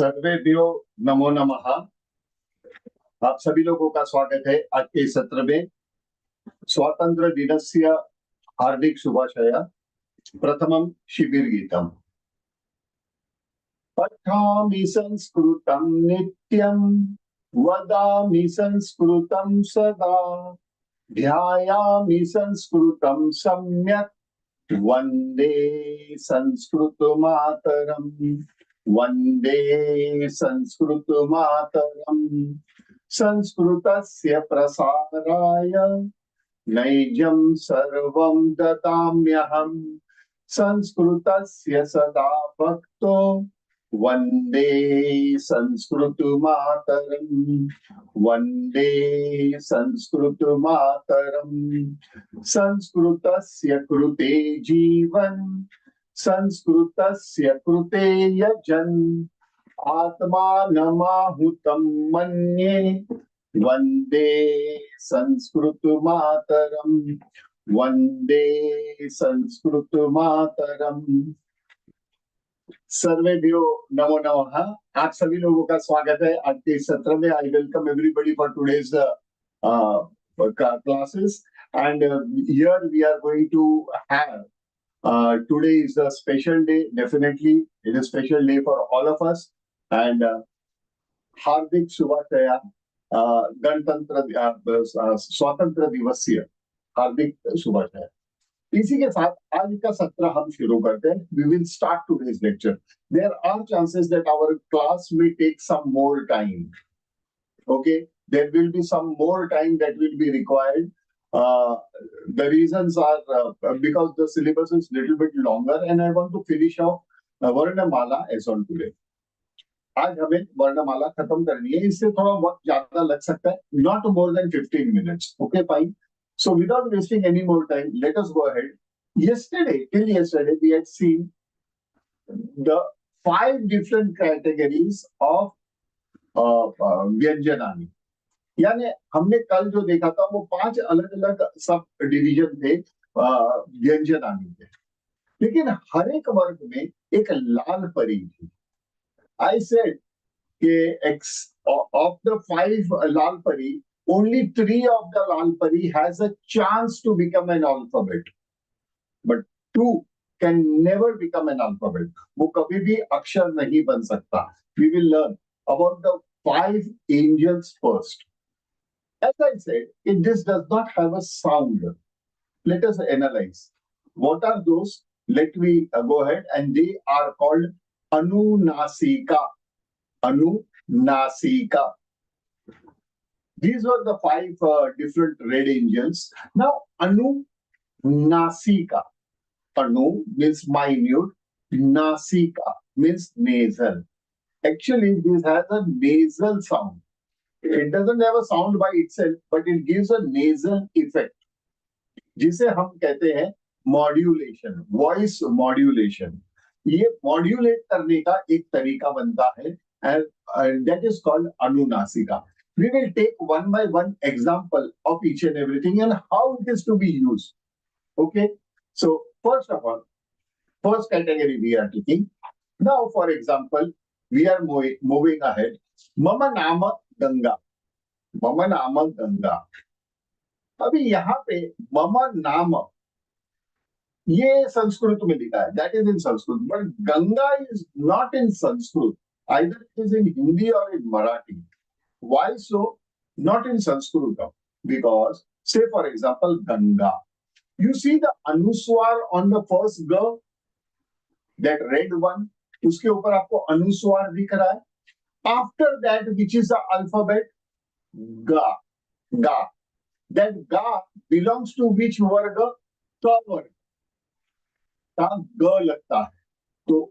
सर्वेभ्यो नमो नमः। आप सभी लोगों का स्वागत है आज के सत्र में। स्वातंत्र्य दिनस्य हार्दिक शुभाशया। प्रथमं शिबिरगीतम्। पठामि संस्कृतं नित्यं, वदामि संस्कृतं सदा, ध्यायामि संस्कृतं सम्यक्, वन्दे संस्कृतमातरम्, वन्दे संस्कृतमातरम्। संस्कृतस्य प्रसाराय नैजं सर्वं ददाम्यहम्, संस्कृतस्य सदा भक्तो वन्दे संस्कृतमातरम्, वन्दे संस्कृतमातरम्। संस्कृतस्य कृते जीवन्, संस्कृतस्य कृते यजन्, आत्मानमाहुतं मन्ये, वन्दे संस्कृतमातरम्, वन्दे संस्कृतमातरम्। सर्वेभ्यो नमो नमः। आप सभी लोगों का स्वागत है आज के सत्र में। I welcome everybody for today's classes, and here we are going to have today is a special day. Definitely it is a special day for all of us, and हार्दिक शुभाशया। गणतंत्र स्वतंत्र दिवसीय हार्दिक शुभाशया। इसी के साथ आज का सत्र हम शुरू करते हैं। We will start today's lecture. There are chances that our class may take some more time. Okay, there will be some more time that will be required. The reasons are because the syllabus is little bit longer, and I want to finish off Varnamala as on today. आज हमें वर्णमाला खत्म करनी है, इससे थोड़ा वक्त ज्यादा लग सकता है, not more than 15 minutes. Okay, fine. So without wasting any more time, let us go ahead. Till yesterday, we had seen the 5 different categories of व्यंजनानि। यानी हमने कल जो देखा था वो 5 अलग अलग सब डिवीजन थे व्यंजनानि के, लेकिन हर एक वर्ग में एक लाल परी थी। I said of the 5 lal pari, only 3 of the lal pari has a chance to become an alphabet, but 2 can never become an alphabet. वो कभी भी अक्षर नहीं बन सकता. We will learn about the 5 angels first. As I said, this does not have a sound. Let us analyze. What are those? Let me go ahead, and they are called Anunasika. Anunasika. These were the 5 different red angels. Now, Anunasika. Anu means minute. Nasika means nasal. Actually, this has a nasal sound. It doesn't have a sound by itself, but it gives a nasal effect, जिसे हम कहते हैं modulation, voice modulation. ये modulate करने का एक तरीका बनता है, and that is called Anunasika. We will take one by one example of each and everything and how it is to be used. Okay, so first of all, first category we are taking. Now, for example, we are moving ahead. Mama Nama Ganga. Mama Nama Ganga. अभी यहाँ पे mama नाम ये संस्कृत में लिखा है, that is in Sanskrit, but Ganga is not in Sanskrit. Either it is in Hindi or in Marathi. Why so? Not in Sanskrit. Because, say for example, Ganga. You see the Anuswar on the first G, that red one, उसके ऊपर आपको अनुस्वार दिख रहा है. After that, which is the alphabet? Ga. Ga. That Ga belongs to which varga? Ka varga. Ka Ga लगता है. So,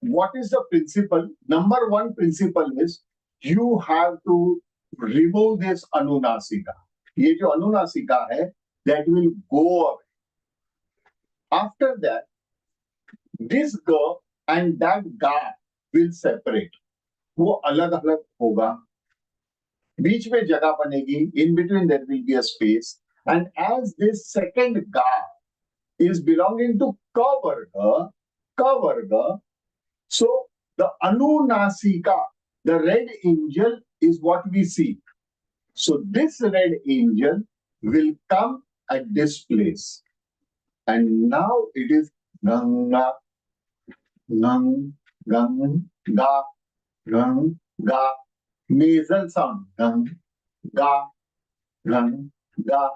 what is the principle? Number one principle is you have to remove this Anunasika. ये जो Anunasika है, that will go away. After that, this Ga and that Ga will separate. वो अलग अलग होगा. बीच में जगह बनेगी. In between there will be a space. And as this second Ga is belonging to Ka varga, so The Anunasika, the red angel, is what we see. So this red angel will come at this place. And now it is Ganga, Gang, Gang, Ga, Gang, Ga. Nasal sound. Gang, Ga, Gang, Ga.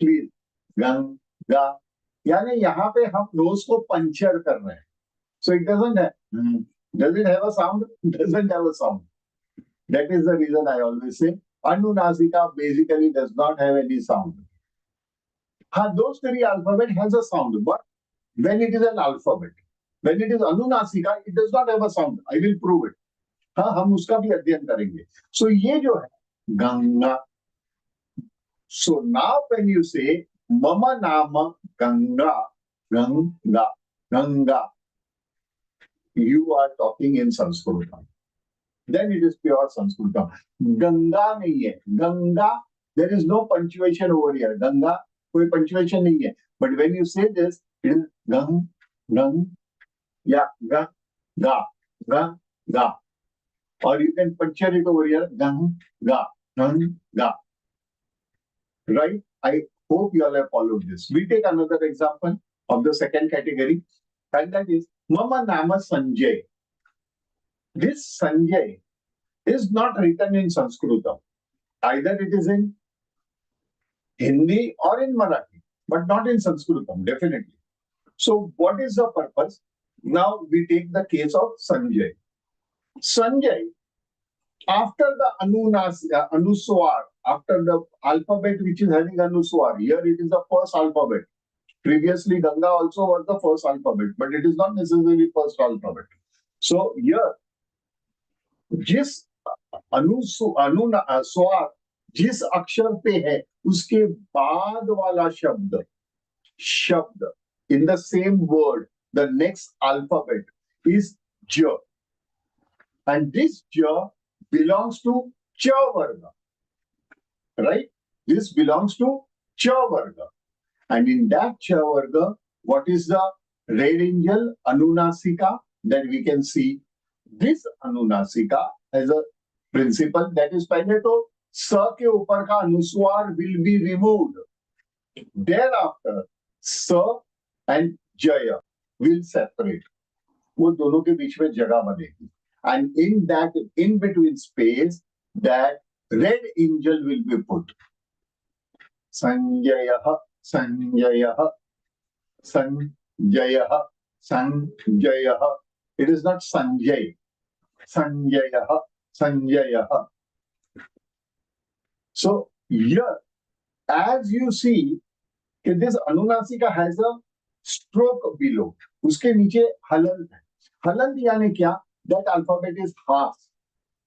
Please. Gang, Ga. यानी यहाँ पे हम knows को puncture कर रहे हैं. So it doesn't have. Does it have a sound? Doesn't have a sound. That is the reason I always say Anunasika basically does not have any sound. Those three alphabet has a sound, but when it is an alphabet, when it is Anunasika, it does not have a sound. I will prove it. हम उसका भी अध्ययन करेंगे. So ये जो है Ganga. So now when you say Mama Nama Ganga, Ganga, Ganga, you are talking in Sanskrit. Then it is pure Sanskrit. Ganga nahi hai. Ganga, there is no punctuation over here. Ganga, koi punctuation nahi hai. But when you say this, it is gang, gang, yeah, ga, ga, ga, ga. Or you can puncture it over here, gang, ga, gang, ga. Right? I hope you all have followed this. We take another example of the second category, and that is Mama Nama Sanjay. This Sanjay is not written in Sanskrit. Either it is in Hindi or in Marathi, but not in Sanskrit, definitely. So what is the purpose? Now we take the case of Sanjay. Sanjay, after the Anuswar, after the alphabet which is having Anuswar, here it is the first alphabet. Previously, Ganga also was the first alphabet, but it is not necessarily first alphabet. So here, जिस अनुस्वार जिस अक्षर पे है उसके बाद वाला शब्द in the same word, the next alphabet is J, and this J belongs to Cha Varga, right? This belongs to Cha Varga, and in that Cha Varga, what is the red angel Anunasika that we can see? This Anunasika has a principle that is पहले तो स के ऊपर का अनुस्वार will be removed. Thereafter, स and jaya will separate. वो दोनों के बीच में जगह बनेगी. And in that in between space, that red angel will be put. Sanjayah, Sanjayah, Sanjayah, Sanjayah. It is not Sanjay. Sanjayah, Sanjayah. So here, as you see, this Anunasika has a stroke below. उसके नीचे हलंत है. हलंत यानी क्या? That alphabet is half,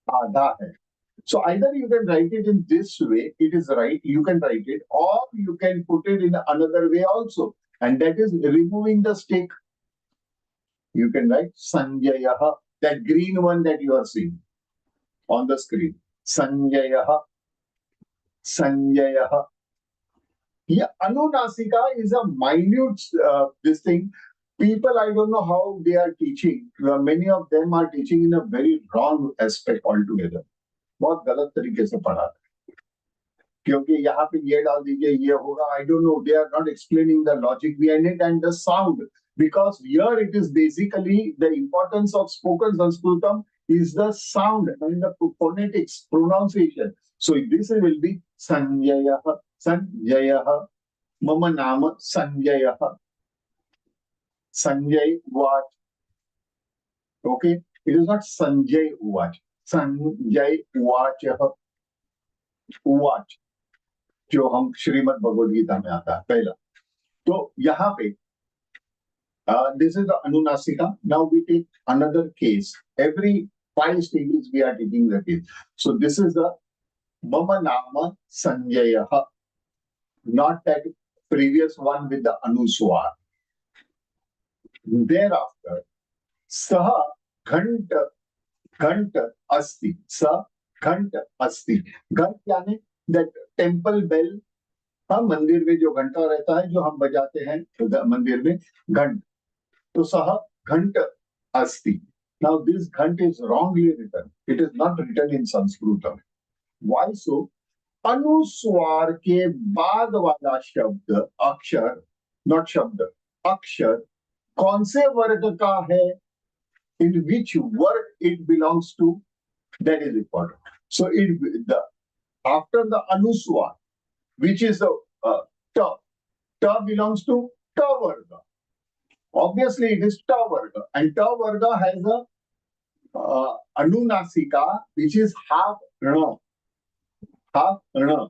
आधा है. So either you can write it in this way, it is right, you can write it, or you can put it in another way also, and that is removing the stick. You can write Sanjayah, that green one that you are seeing on the screen. Sanjayah, Sanjayah. Yeah, Anunasika is a minute this thing. People, I don't know how they are teaching. Many of them are teaching in a very wrong aspect altogether. बहुत गलत तरीके से पढ़ा है. क्योंकि यहाँ पे ये डाल दीजिए ये होगा. I don't know. They are not explaining the logic behind it and the sound. Because here it is basically the importance of spoken Sanskritam is the sound and the phonetics, pronunciation. So this will be Sanjayah, Sanjayah, Mama Nama Sanjayah, Sanjay Uvaj. Okay, it is not Sanjay Uvaj. Sanjay Uvaj, Uvaj, जो हम श्रीमद् भगवद गीता में आता है पहला. तो यहाँ पे this is the Anunasika. Now we take another case. Every 5 stages we are taking the case. So this is the Mama Nama Sanjayah, not that previous one with the Anuswar. Thereafter, Saha Ghant Asti. Sa Ghant Asti. Ghant यानी that temple bell. हाँ, मंदिर में जो घंटा रहता है जो हम बजाते हैं मंदिर में घंट. तो सह घंट अस्ति. Now this ghant is wrongly written. It is not written in Sanskrit. Why so? अनुस्वार के बाद वाला शब्द अक्षर, नॉट शब्द, अक्षर कौन से वर्ग का है? In which word it belongs to? That is important. So after the anuswar, which is the ta, ta belongs to ta varga. Obviously, it is ta varga, and ta varga has a anunasika, which is half rna, half rna.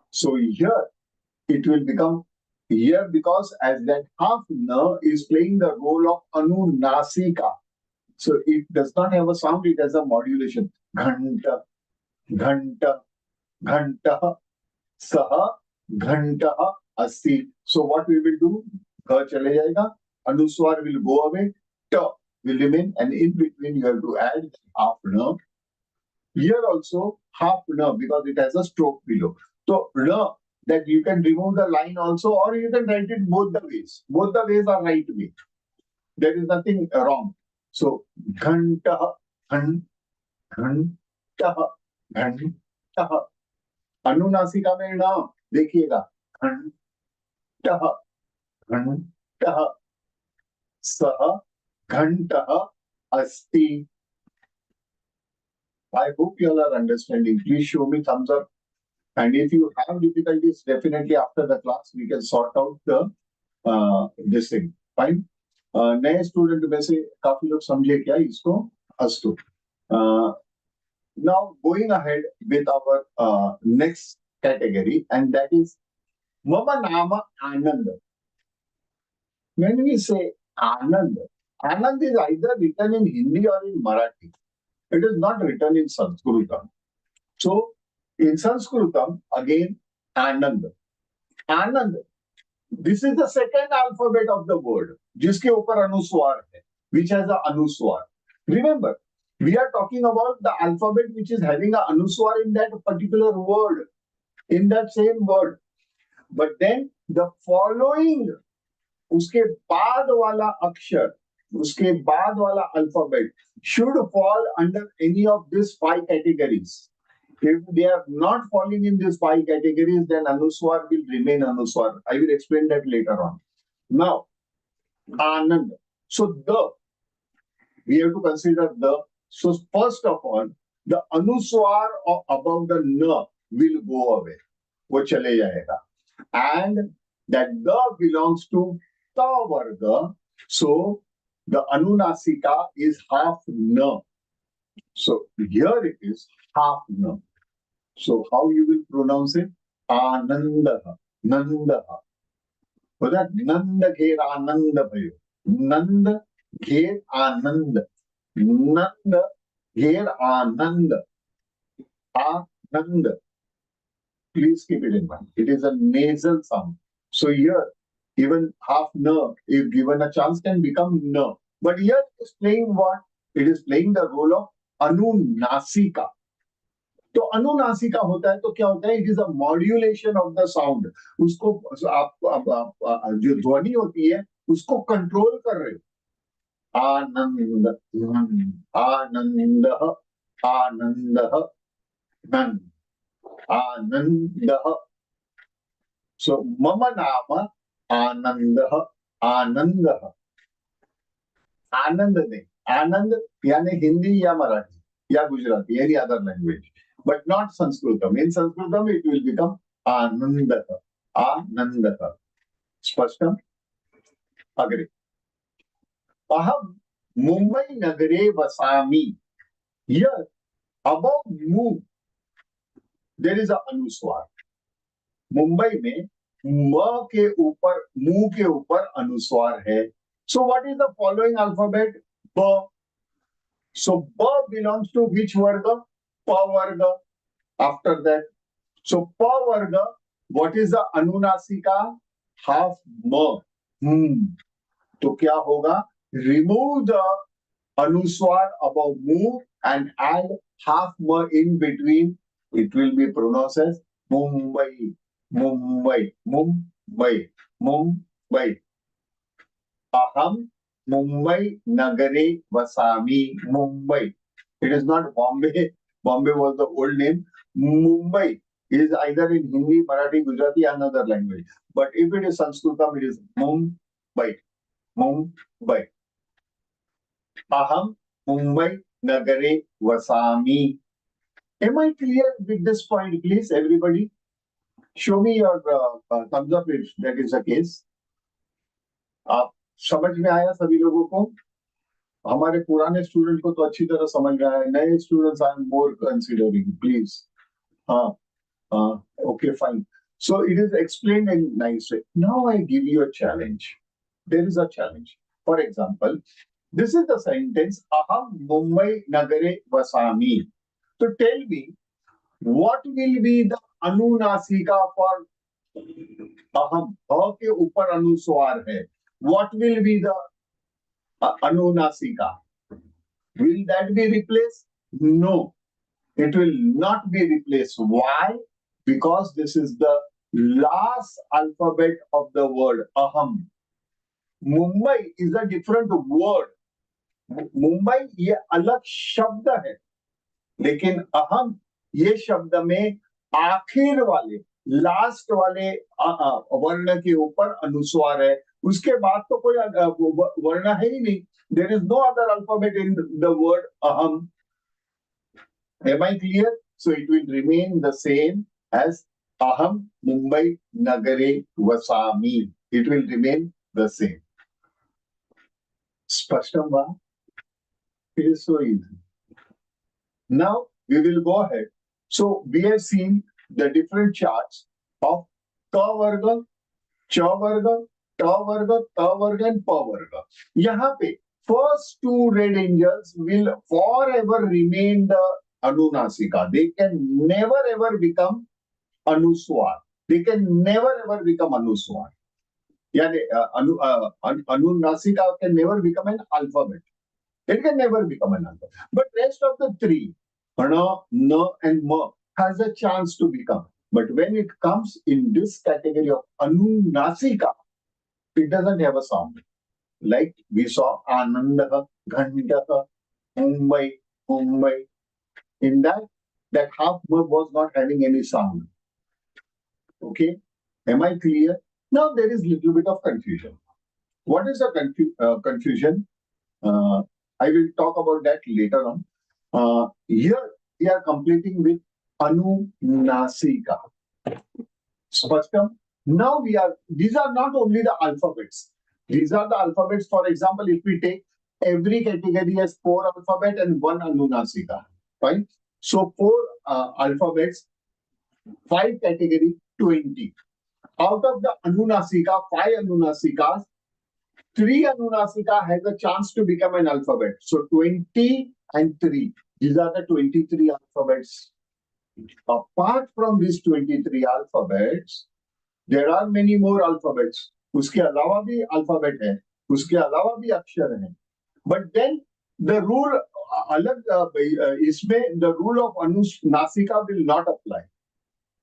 So here it will become here, because as that half na is playing the role of anunasika. So it does not have a sound, it has a modulation. Ghanta, ghanta, ghanta, saha, ghanta, asti. So what we will do? Gha chale jayega, anuswar will go away, ta will remain, and in between you have to add half na. Here also half na, because it has a stroke below. So na, that you can remove the line also, or you can write it both the ways. Both the ways are right way. There is nothing wrong. So ghanta, ghan, ghanta, ghanta. अनुनासिका में ना देखिएगा, घंटः, घंटः, सः घंटः अस्ति. I hope you all are understanding. Please show me thumbs up. And if you have difficulties, definitely after the class we can sort out the this thing. Fine. नए student में से काफी लोग समझे क्या इसको? अस्तु. Now going ahead with our next category, and that is Mama Nama Anand. When we say Anand, Anand is either written in Hindi or in Marathi. It is not written in Sanskritam. So in Sanskritam, again, Anand. Anand. This is the second alphabet of the word, जिसके ऊपर अनुस्वार है, which has a anuswar. Remember, we are talking about the alphabet which is having a anuswar in that particular word, in that same word. But then the following, उसके बाद वाला अक्षर, उसके बाद वाला alphabet should fall under any of these 5 categories. If they are not falling in these 5 categories, then anuswar will remain anuswar. I will explain that later on. Now, Anand. So we have to consider the. So first of all, the anuswar above the na will go away. वो चले जाएगा. And that the belongs to ta varga. So the anunasika is half na. So here it is half na. So how you will pronounce it? Anandaha, Nandaha. So that Nanda Gher Ananda Bhayo. Nanda Gher Ananda. Nanda Gher Ananda. Ananda. Please keep it in mind. It is a nasal sound. So here, even half na, if given a chance, can become na. But here it is playing what? It is playing the role of anunasika. तो अनुनासिका होता है तो क्या होता है? It is a modulation of the sound. उसको आप जो ध्वनि होती है उसको कंट्रोल कर रहे हो. आनंद, आनंद, आनंद, नंद, आनंद. सो मम नाम आनंद, आनंद. आनंद ने, आनंद यानी हिंदी या मराठी या Gujarati, any other language, but not Sanskritam. In Sanskritam, it will become Anandaha. Anandaha. Spashtam? Agree. Aham Mumbai Nagare Vasami. Here, above Mu, there is a anuswar. Mumbai में म के ऊपर, मु के ऊपर अनुस्वार है. So what is the following alphabet? B. So B belongs to which varga? Pa varga. After that, so pa varga, what is the anunasika? Half ma. तो क्या होगा? Remove the anuswar above mu and add half ma in between. It will be pronounced as Mumbai, Mumbai, Mumbai, Mumbai. Aham Mumbai Nagare Vasami. Mumbai. It is not Bombay. Bombay was the old name. Mumbai is either in Hindi, Marathi, Gujarati, another language. But if it is Sanskritam, it is Mumbai. Mumbai. Aham Mumbai Nagare Vasami. Am I clear with this point, please, everybody? Show me your thumbs up if that is the case. आप समझ में आया सभी लोगों को? हमारे पुराने student को तो अच्छी तरह समझ में आया, नए students I am more considering please. हाँ, okay, fine. So it is explained in nice way. Now I give you a challenge. There is a challenge. For example, this is the sentence Aham Mumbai Nagare Vasami. So tell me, what will be the अनुनासिका for aham? अ के ऊपर अनुस्वार है. What will be the anunasika? Will that be replaced? No, it will not be replaced. Why? Because this is the last alphabet of the word aham. Mumbai is a different word. Mumbai ये अलग शब्द है, लेकिन अहम ये शब्द में आखिर वाले लास्ट वाले वर्ण के ऊपर अनुस्वार है. उसके बाद तो कोई वर्ण है ही नहीं. There is no other alphabet in the word um. Am I clear? So it will remain the same as aham Mumbai Nagare Vasami. It will remain the same. Spashtam va? It is so easy. Now we will go ahead. So we have seen the different charts of ka varga, cha varga, ta varga, ta varga and pa varga. यहाँ पे first two red angels will forever remain the anunasika. They can never ever become anuswar. They can never ever become anuswar. यानी anunasika can never become an alphabet. It can never become an alphabet. But rest of the three, Hana, Na and Ma, has a chance to become. But when it comes in this category of anunasika, it doesn't have a sound. Like we saw Ananda, Ghandaha, Mumbai, Mumbai. In that half verb was not having any sound. Okay? Am I clear? Now there is little bit of confusion. What is the confusion? I will talk about that later on. Here we are completing with anunasika. Spashtam. Now these are not only the alphabets. These are the alphabets. For example, if we take every category as 4 alphabet and 1 anunasika, right? So 4 alphabets, 5 category, 20. Out of the anunasika, 5 anunasikas, 3 anunasika has a chance to become an alphabet. So 20 and 3. These are the 23 alphabets. Apart from these 23 alphabets, there are many more alphabets. उसके अलावा भी alphabet है, उसके अलावा भी अक्षर है. But then the rule अलग इसमें the rule of anunasika will not apply.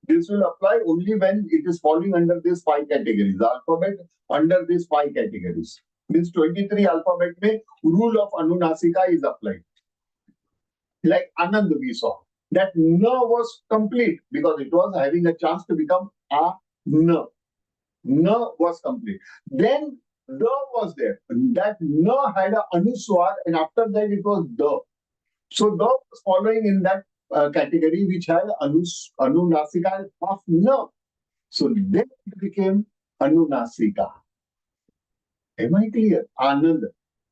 This will apply only when it is falling under these 5 categories. The alphabet under these 5 categories. Means 23 alphabet mein rule of anunasika is applied. Like Anand we saw. That na was complete because it was having a chance to become a na. Na was complete. Then the was there. That na had a anuswar and after that it was the. So the was following in that category which had anunasika of na. So then it became anunasika. Am I clear? Anand.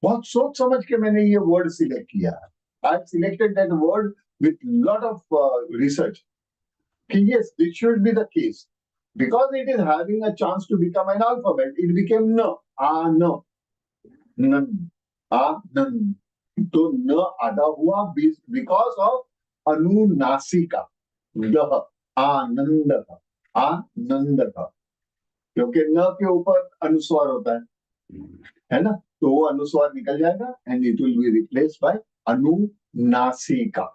बहुत सोच समझ के मैंने ये word select किया. I have selected that word with lot of research. Yes, this should be the case. Because it is having a chance to become an alphabet, it became na. Ana. Nan. Anan. तो न आधा हुआ because of अनुनासिका. दह. आनंद. आनंद. क्योंकि न के ऊपर अनुस्वार होता है ना, तो वो अनुस्वार निकल जाएगा and it will be replaced by अनुनासिका.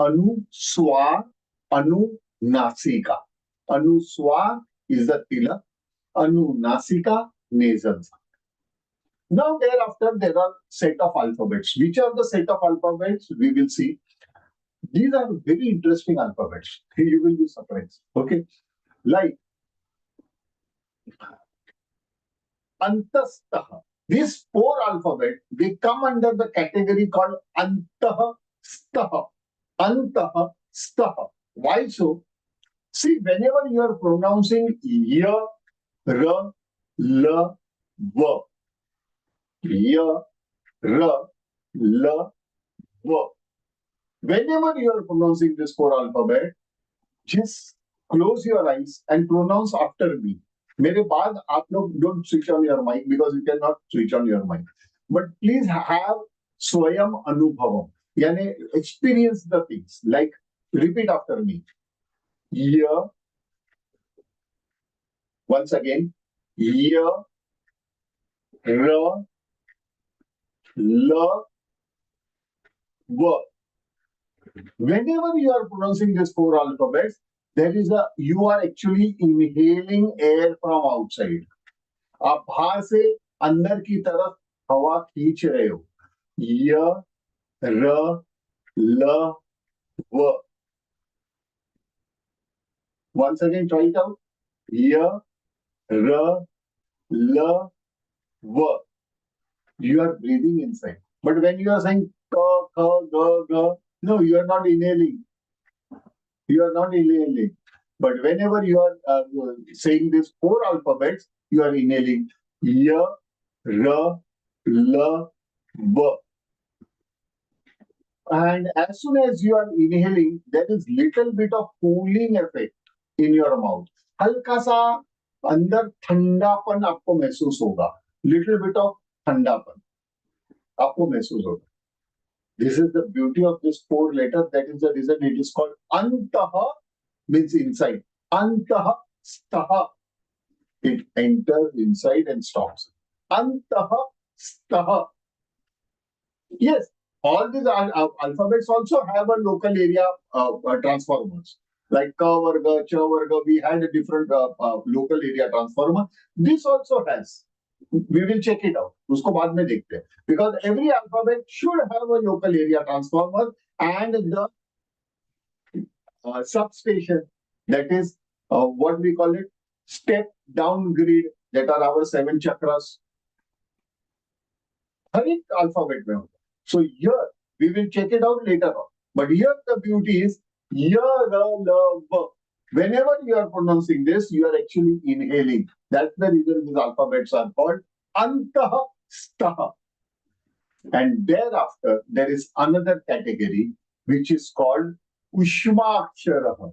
अनुस्वार, अनुनासिका. Anuswar is the tilak. Anunasika nasal sound. Now thereafter there are set of alphabets. Which are the set of alphabets? We will see. These are very interesting alphabets. You will be surprised. Okay. Like Antastah. These four alphabets, they come under the category called Antah Stah. Antah Stah. Why so? See, whenever you are pronouncing Y, R, L, V, Y, R, L, V. Whenever you are pronouncing this four alphabet, just close your eyes and pronounce after me. मेरे बाद आप लोग don't switch on your mic because you cannot switch on your mic. But please have स्वयं अनुभवम. यानी experience the things. Like repeat after me. Year. Once again. Year. R. L. V. Whenever you are pronouncing these four alphabets, you are actually inhaling air from outside. आप बाहर से अंदर की तरफ हवा खींच रहे हो. य, र, ल, व. Once again, try it out. Y, r, l, v. You are breathing inside. But when you are saying ka, ka, ga, ga, no, you are not inhaling. You are not inhaling. But whenever you are saying these four alphabets, you are inhaling. Y, r, l, v. And as soon as you are inhaling, there is little bit of cooling effect in your mouth. हल्का सा अंदर ठंडापन आपको महसूस होगा. Little bit of ठंडापन आपको महसूस होगा. This is the beauty of this four letter. That is the reason it is called Antah, means inside. Antah Stah. It enters inside and stops. Antah Stah. Yes, all these alphabets also have a local area transformers. Like Ka Varga, Cha Varga, we had a different local area transformer. This also has. We will check it out. उसको बाद में देखते हैं. Because every alphabet should have a local area transformer and the substation, that is what we call it, step down grid, that are our 7 chakras. हर एक alphabet में होता है. So here we will check it out later on. But here the beauty is Y, R, L, V. Whenever you are pronouncing this, you are actually inhaling. That's the reason these alphabets are called Antah Stah. And thereafter, there is another category which is called Ushma Aksharaha.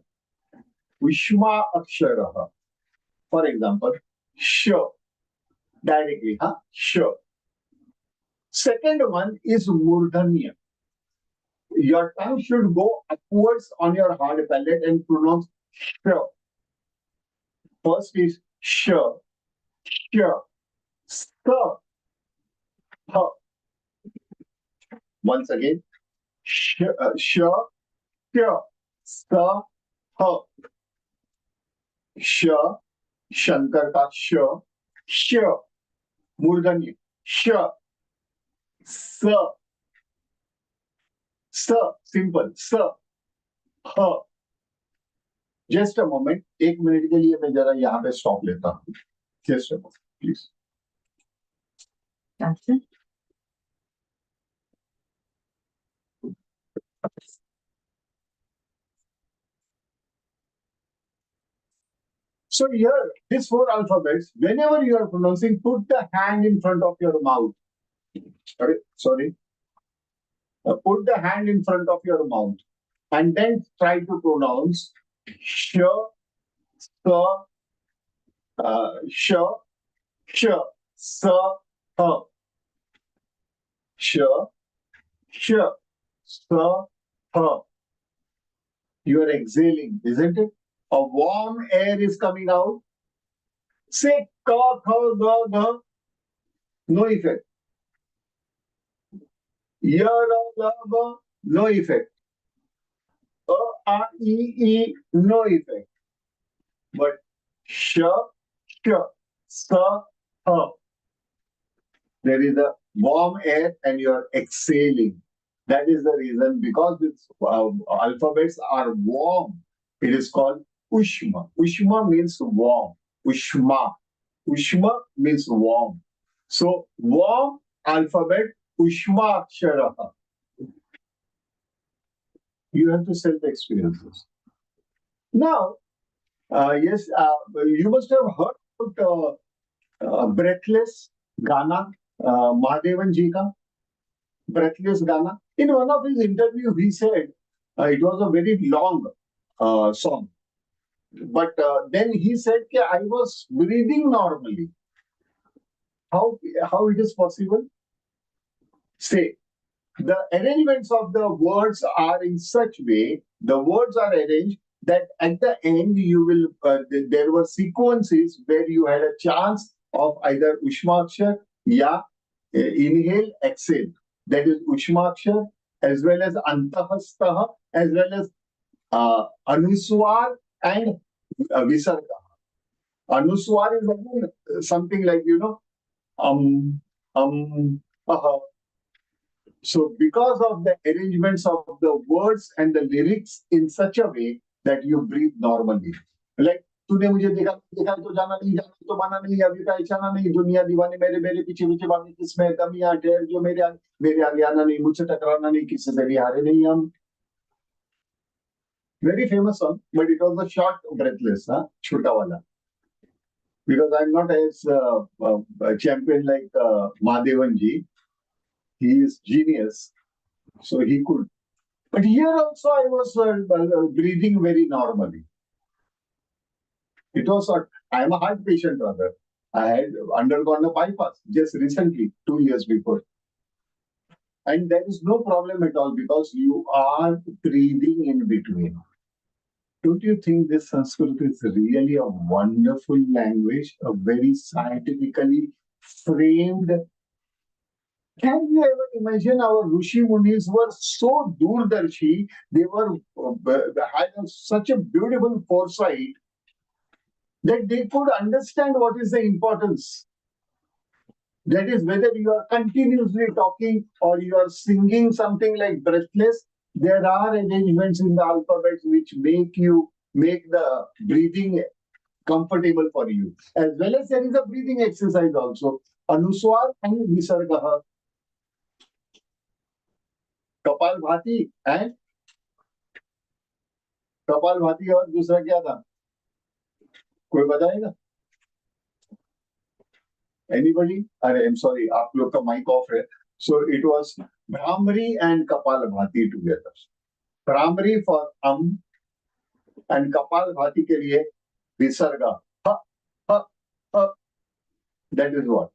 Ushma Aksharaha. For example, Sh. Directly, Sh. Second one is Murdhanya. Your tongue should go upwards on your hard palate and pronounce Sh. First is Sh, Sh, St, H. Once again, Sh, Sh, St, H. Sh, Shankar ka Sh, Sh, Murdhanya, Sh, S, S, simple, S, H. Just a moment. एक minute के लिए मैं जरा यहाँ पे stop लेता हूँ. Just a moment, please. So here, these four alphabets, whenever you are pronouncing, put the hand in front of your mouth. Sorry. Put the hand in front of your mouth and then try to pronounce sh, sa, sh, sh, sa, ha. Sh, sh, sa, ha. You are exhaling, isn't it? A warm air is coming out. Say ka, kha, ga, ga. No effect. Ya, ra, la, ba. No effect. A, e, no effect. But sh, sh, sa, ha. There is a warm air and you are exhaling. That is the reason, because these alphabets are warm. It is called Ushma. Ushma means warm. Ushma. Ushma means warm. So warm alphabet, Ushma Akshara. You have to self-experience this. Now, yes, you must have heard about Breathless Gana, Mahadevan ji ka, Breathless Gana. In one of his interview, he said it was a very long song. But then he said, I was breathing normally. How it is possible? Say, the arrangements of the words are in such way, the words are arranged that at the end you will, there were sequences where you had a chance of either Ushmakshar, ya, inhale, exhale. That is Ushmakshar, as well as Antahastha, as well as Anuswar and Visarga. Anuswar is again something like, aha. So because of the arrangements of the words and the lyrics in such a way that you breathe normally. Like, तूने मुझे देखा देखा तो जाना तो माना नहीं, अभी पहचाना नहीं, दुनिया दीवाने मेरे मेरे पीछे पीछे भागे, किसमें कमियां ठहर जो मेरे आगे आना नहीं, मुझसे टकराना नहीं, किसी से भी हारे नहीं हम. Very famous song, but it was a short breathless, छोटा वाला. Because I'm not as a champion like Mahadevan ji. He is genius, so he could. But here also I was breathing very normally. It was I am a heart patient, rather. I had undergone a bypass just recently, 2 years before. And there is no problem at all because you are breathing in between. Don't you think this Sanskrit is really a wonderful language, a very scientifically framed? Can you ever imagine our Rishi Munis were so durdarshi, they had such a beautiful foresight that they could understand what is the importance. That is, whether you are continuously talking or you are singing something like breathless, there are arrangements in the alphabets which make the breathing comfortable for you. As well as there is a breathing exercise also. Anuswar and Visargaha. Kapalbhati and Kapalbhati और दूसरा क्या था? कोई बताएगा? Anybody? I'm sorry, आप लोग का mic off है. So it was Bhramari and Kapalbhati together. Bhramari for and Kapalbhati के लिए Visarga. Ha, ha, ha. That is what.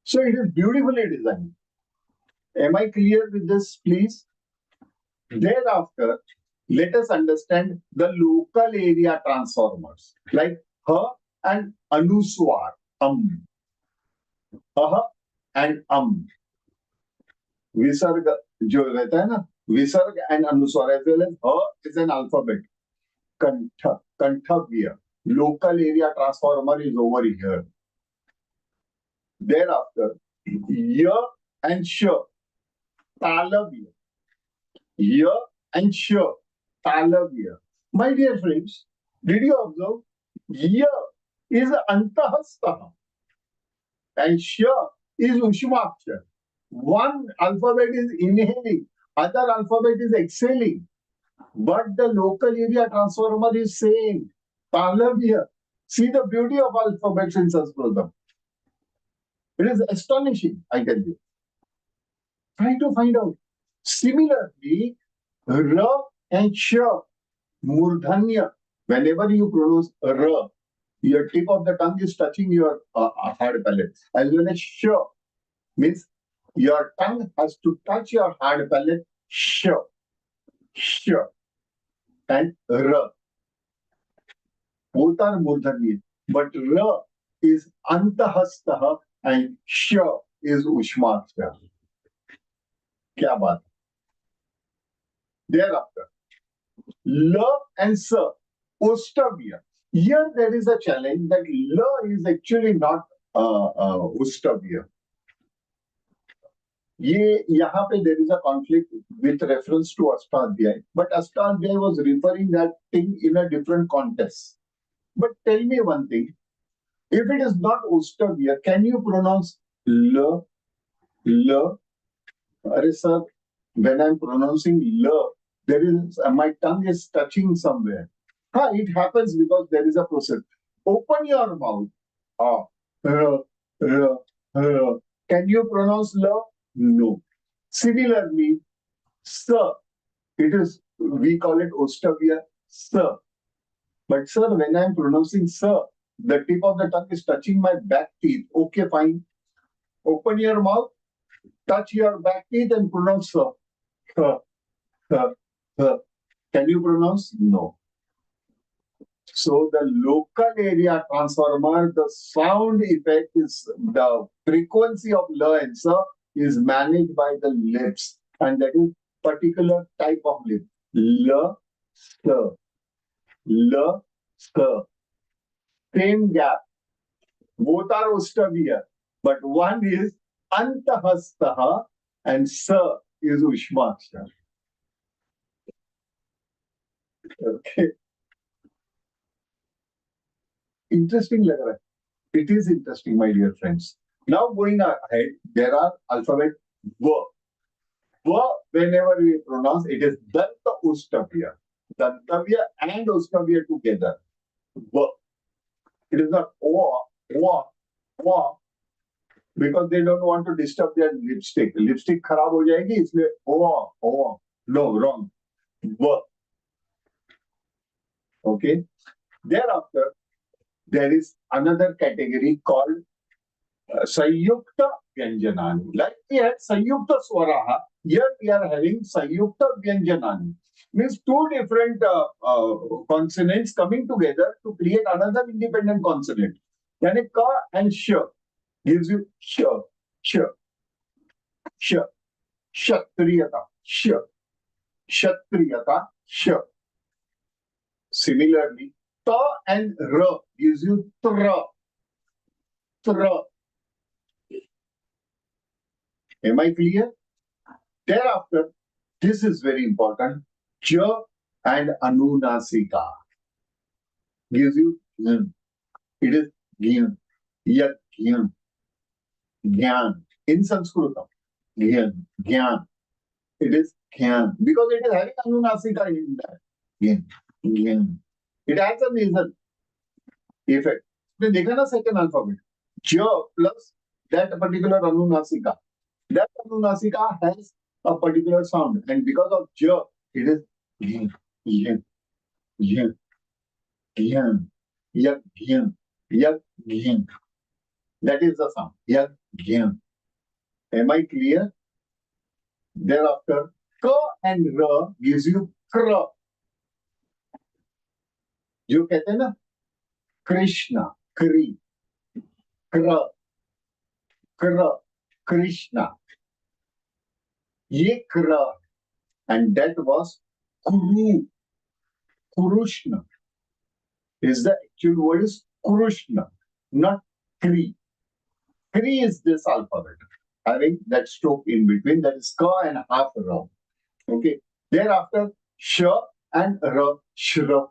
So it is beautifully designed. Am I clear with this, please? Thereafter, let us understand the local area transformers like ha and anuswar, ha and Visarga जो रहता है ना, Visarg and anuswar, as well as ha is an alphabet. Kanthavya, local area transformer is over here. Thereafter, ya and sh, talavya. Ya and sh, talavya. My dear friends, did you observe? Ya is antahastha and sh is ushmakshar. One alphabet is inhaling, other alphabet is exhaling. But the local area transformer is same. Talavya. See the beauty of alphabets in Sanskrit. It is astonishing, I tell you. Try to find out. Similarly, R and Sh, Murdhanya. Whenever you pronounce R, your tip of the tongue is touching your hard palate. As well as Sh, means your tongue has to touch your hard palate. Sh, Sh, and R. Both are Murdhanya. But R is Antahastha and Sh is Ushmakshar. Kya baat? Thereafter, L and S, Ustavya. Here there is a challenge that L is actually not Ustavya. ये यहाँ पे there is a conflict with reference to Ashtadhyay, but Ashtadhyay was referring that thing in a different context. But tell me one thing, if it is not Ostavya, can you pronounce L, L? Arey sir, when I'm pronouncing L, there is, my tongue is touching somewhere. It happens because there is a process. Open your mouth. Ah, uh, uh, Can you pronounce L? No. Similarly, sir, it is, we call it Ostavya, sir. But sir, when I'm pronouncing sir, the tip of the tongue is touching my back teeth. Okay, fine. Open your mouth, touch your back teeth and pronounce sir. Huh, huh, huh. Can you pronounce? No. So the local area transformer, the sound effect is the frequency of L and S is managed by the lips, and that is particular type of lip. L, S, L, S. Same gap. Both are Ustavya, but one is Antahastaha and Sa is Ushmakshar. Okay. Interesting, lag raha hai. It is interesting, my dear friends. Now going ahead, there are alphabet V. V, whenever we pronounce, it is Danta Ustavya. Dantavya and Ustavya together. V. It is not O, O, O, because they don't want to disturb their lipstick. Lipstick खराब हो जाएगी इसलिए O. No, wrong. V. Okay. Thereafter, there is another category called Sanyukta Vyanjanani. Like we had Sanyukta Swaraha, here we are having Sanyukta Vyanjanani. Means two different consonants coming together to create another independent consonant. Yani Ka and Sh gives you Sh, Sh, Sh, Kshatriyata, Sh, Kshatriyata, Sh. Similarly, Ta and R gives you Tra, Tra. Am I clear? Thereafter, this is very important. Ja and Anunasika gives you Gyan. It is Gyan. Yat Gyan. Gyan. In Sanskrit, Gyan. Gyan. It is Gyan. Because it is having Anunasika in that. Gyan. Gyan. It has a nasal effect. आपने देखा ना second alphabet. Ja plus that particular Anunasika. That Anunasika has a particular sound, and because of J, it is Gyan, Gyan, Gyan, Gyan, Yak, Gyan, Yak, Gyan. That is the sound. Yak, Gyan. Am I clear? Thereafter, K and R gives you Kra. जो कहते हैं ना कृष्णा क्री क्र क्र कृष्णा ये क्र and that was Kuru. Kurushna. Is the actual word is Kurushna, not Kri. Kri is this alphabet, having that stroke in between, that is Ka and half Ra. Okay. Thereafter, Sh and Ra, Shra.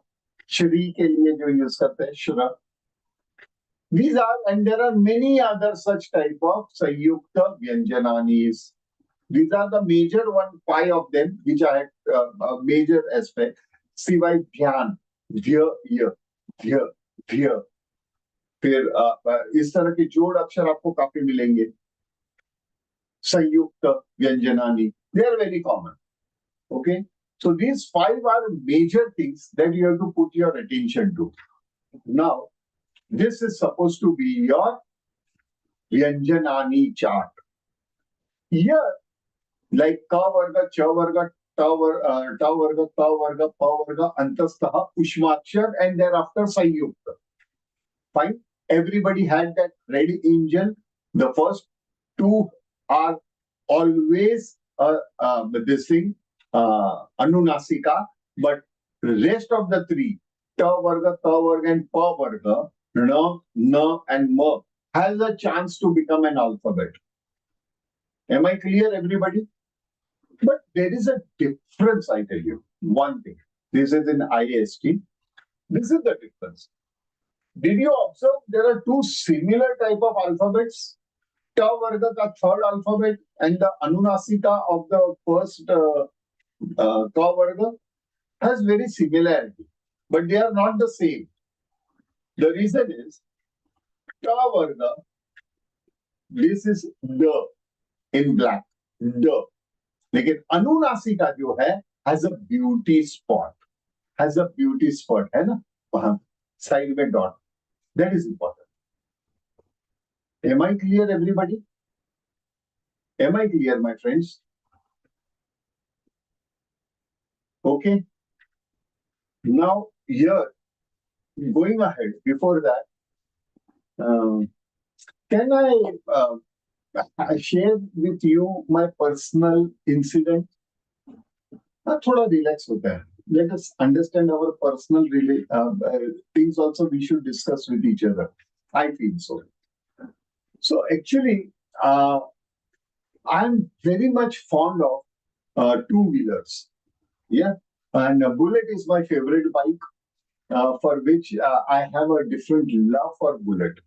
Shri के लिए जो use करते हैं Shra. These are, and there are many other such type of Sanyukta Vyanjananis. These are the major one, 5 of them, which are a major aspect. सिवाय ध्यान, ध्य, य, ध्य, ध्य. फिर इस तरह के जोड़ अक्षर आपको काफी मिलेंगे. संयुक्त व्यंजनानी, they are very common. Okay, so these 5 are major things that you have to put your attention to. Now, this is supposed to be your Vyanjanani chart. Here, like Ka varga, Cha varga, Ta varga, Ta varga, Pa varga, Antastha, Ushmakshar, and thereafter Sanyukta. Fine. Everybody had that ready engine. The first 2 are always this thing, Anunasika, but the rest of the 3, Ta varga, and Pa varga, Na, Na, and Ma, has a chance to become an alphabet. Am I clear, everybody? But there is a difference, I tell you. One thing. This is in IST. This is the difference. Did you observe there are two similar type of alphabets? Ta Varga ka third alphabet and the Anunasika of the first Ka Varga has very similarity, but they are not the same. The reason is Ta Varga, this is the in black, the. लेकिन अनुनासिका जो है has a beauty spot, है ना वहां side में dot. That is important. Am I clear, everybody? Am I clear, my friends? Okay. Now here, going ahead, before that, can I share with you my personal incident? थोड़ा relax होता है. Let us understand our personal things also we should discuss with each other. I feel so. So actually, I'm very much fond of two-wheelers. Yeah. And Bullet is my favorite bike, for which I have a different love for Bullet.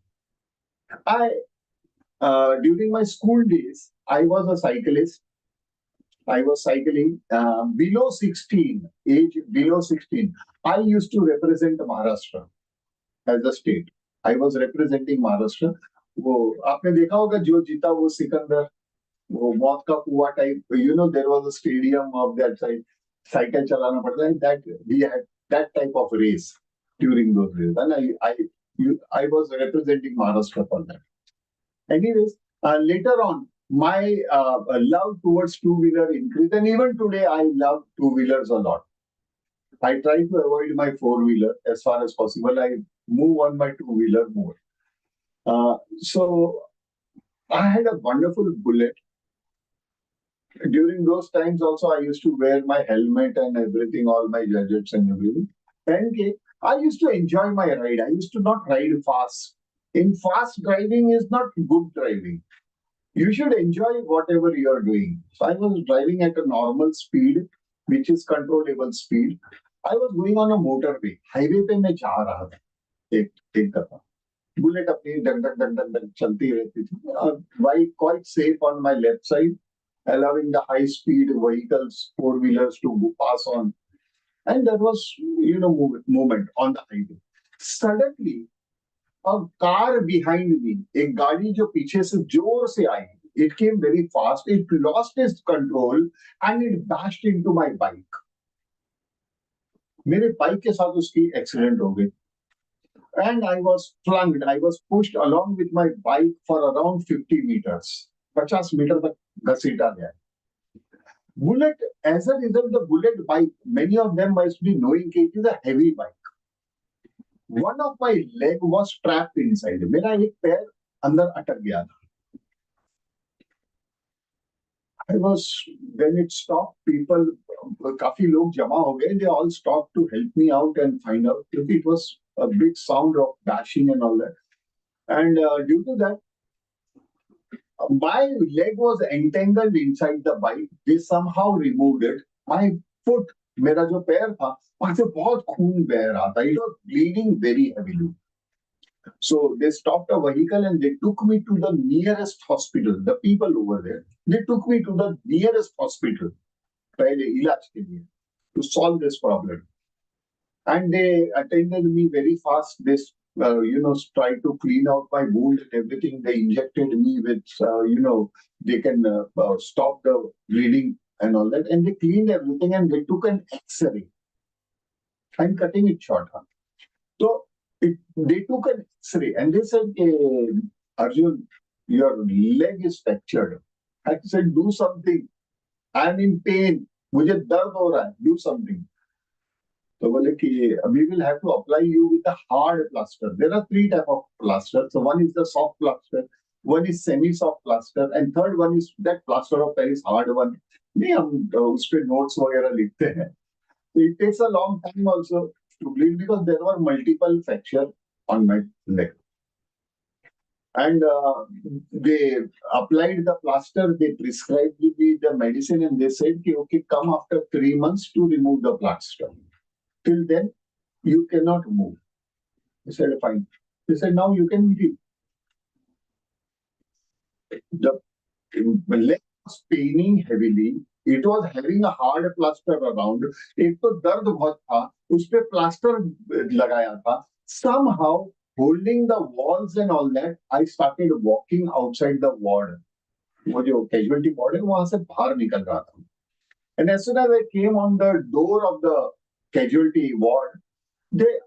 During my school days, I was a cyclist. I was cycling below 16, age below 16. I used to represent Maharashtra as a state. I was representing Maharashtra. वो आपने देखा होगा जो जीता वो सिकंदर, वो मौत का कुआं type, there was a stadium of that side. Cycle चलाना पड़ता है. That we had that type of race during those days, and I was representing Maharashtra for that. Anyways, later on, my love towards two-wheeler increased, and even today I love two-wheelers a lot. I try to avoid my four-wheeler as far as possible. I move on my two-wheeler more. So I had a wonderful Bullet. During those times also, I used to wear my helmet and everything, all my gadgets and everything. And I used to enjoy my ride. I used to not ride fast. In fast driving is not good driving. You should enjoy whatever you are doing. So I was driving at a normal speed, which is controllable speed. I was going on a motorway. Highway पे मैं जा रहा था. एक दफा bullet अपनी डग डग डग डग डग चलती रहती थी. Bike quite safe on my left side, allowing the high speed vehicles, four-wheelers to pass on. And there was, movement on the highway. Suddenly, a car behind me, एक गाड़ी जो पीछे से जोर से आई, it came very fast, it lost its control and it bashed into my bike. मेरे bike के साथ उसकी एक्सीडेंट हो गई. And I was flung, I was pushed along with my bike for around 50 meters. 50 metre तक घसीटा गया. Bullet, as a result, the Bullet bike, many of them must be knowing it is a heavy bike. One of my leg was trapped inside. मेरा एक पैर अंदर अटक गया था. I was, when it stopped, people, काफी लोग जमा हो गए. They all stopped to help me out and find out. It was a big sound of bashing and all that. And due to that, my leg was entangled inside the bike. They somehow removed it. My foot, मेरा जो पैर था, वहां से बहुत खून बह रहा था. It was bleeding very heavily. So they stopped a vehicle and they took me to the nearest hospital. The people over there, they took me to the nearest hospital पहले इलाज के लिए, to solve this problem. And they attended me very fast. They tried to clean out my wound and everything. They injected me with, they can stop the bleeding and all that. And they cleaned everything and they took an X-ray. I'm cutting it short. Huh? So they took an X-ray and they said, Arjun, your leg is fractured. I said, do something. I'm in pain. मुझे दर्द हो रहा है. Do something. तो बोले कि we will have to apply you with a hard plaster. There are 3 types of plaster. So one is the soft plaster, one is semi-soft plaster, and third one is that plaster of Paris hard one. नहीं हम उस पे notes वगैरह लिखते हैं. So it takes a long time also to bleed because there were multiple fracture on my leg. And they applied the plaster, they prescribed me the medicine, and they said, okay, come after 3 months to remove the plaster. Till then, you cannot move. I said, fine. They said, now you can leave. The leg was paining heavily. It was having a hard plaster around. एक तो दर्द बहुत था, उस पे plaster लगाया था. Somehow, holding the walls and all that, I started walking outside the ward. वो जो casualty ward है, वहां से बाहर निकल रहा था. And as soon as I came on the door of the casualty ward, they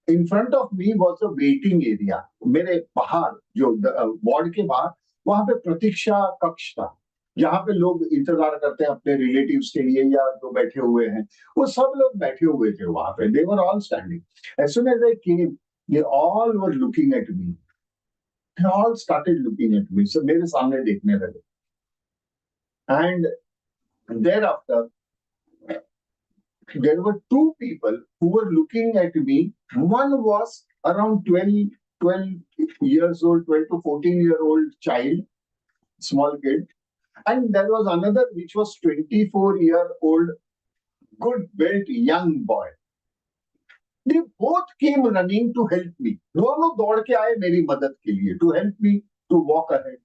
in front of me was a waiting area. मेरे बाहर जो वार्ड के बाहर वहां पे प्रतीक्षा कक्ष था, जहाँ पे लोग इंतजार करते हैं अपने रिलेटिव्स के लिए या जो बैठे हुए हैं, वो सब लोग बैठे हुए थे वहां पे. They were all standing. As soon as I came, they all were looking at me. They all started looking at me. So मेरे सामने देखने लगे. And thereafter, there were two people who were looking at me. One was around 12 years old, 12 to 14-year-old child, small kid. And there was another which was 24-year-old, good built young boy. They both came running to help me. दोनों दौड़ के आए मेरी मदद के लिए, to help me to walk ahead.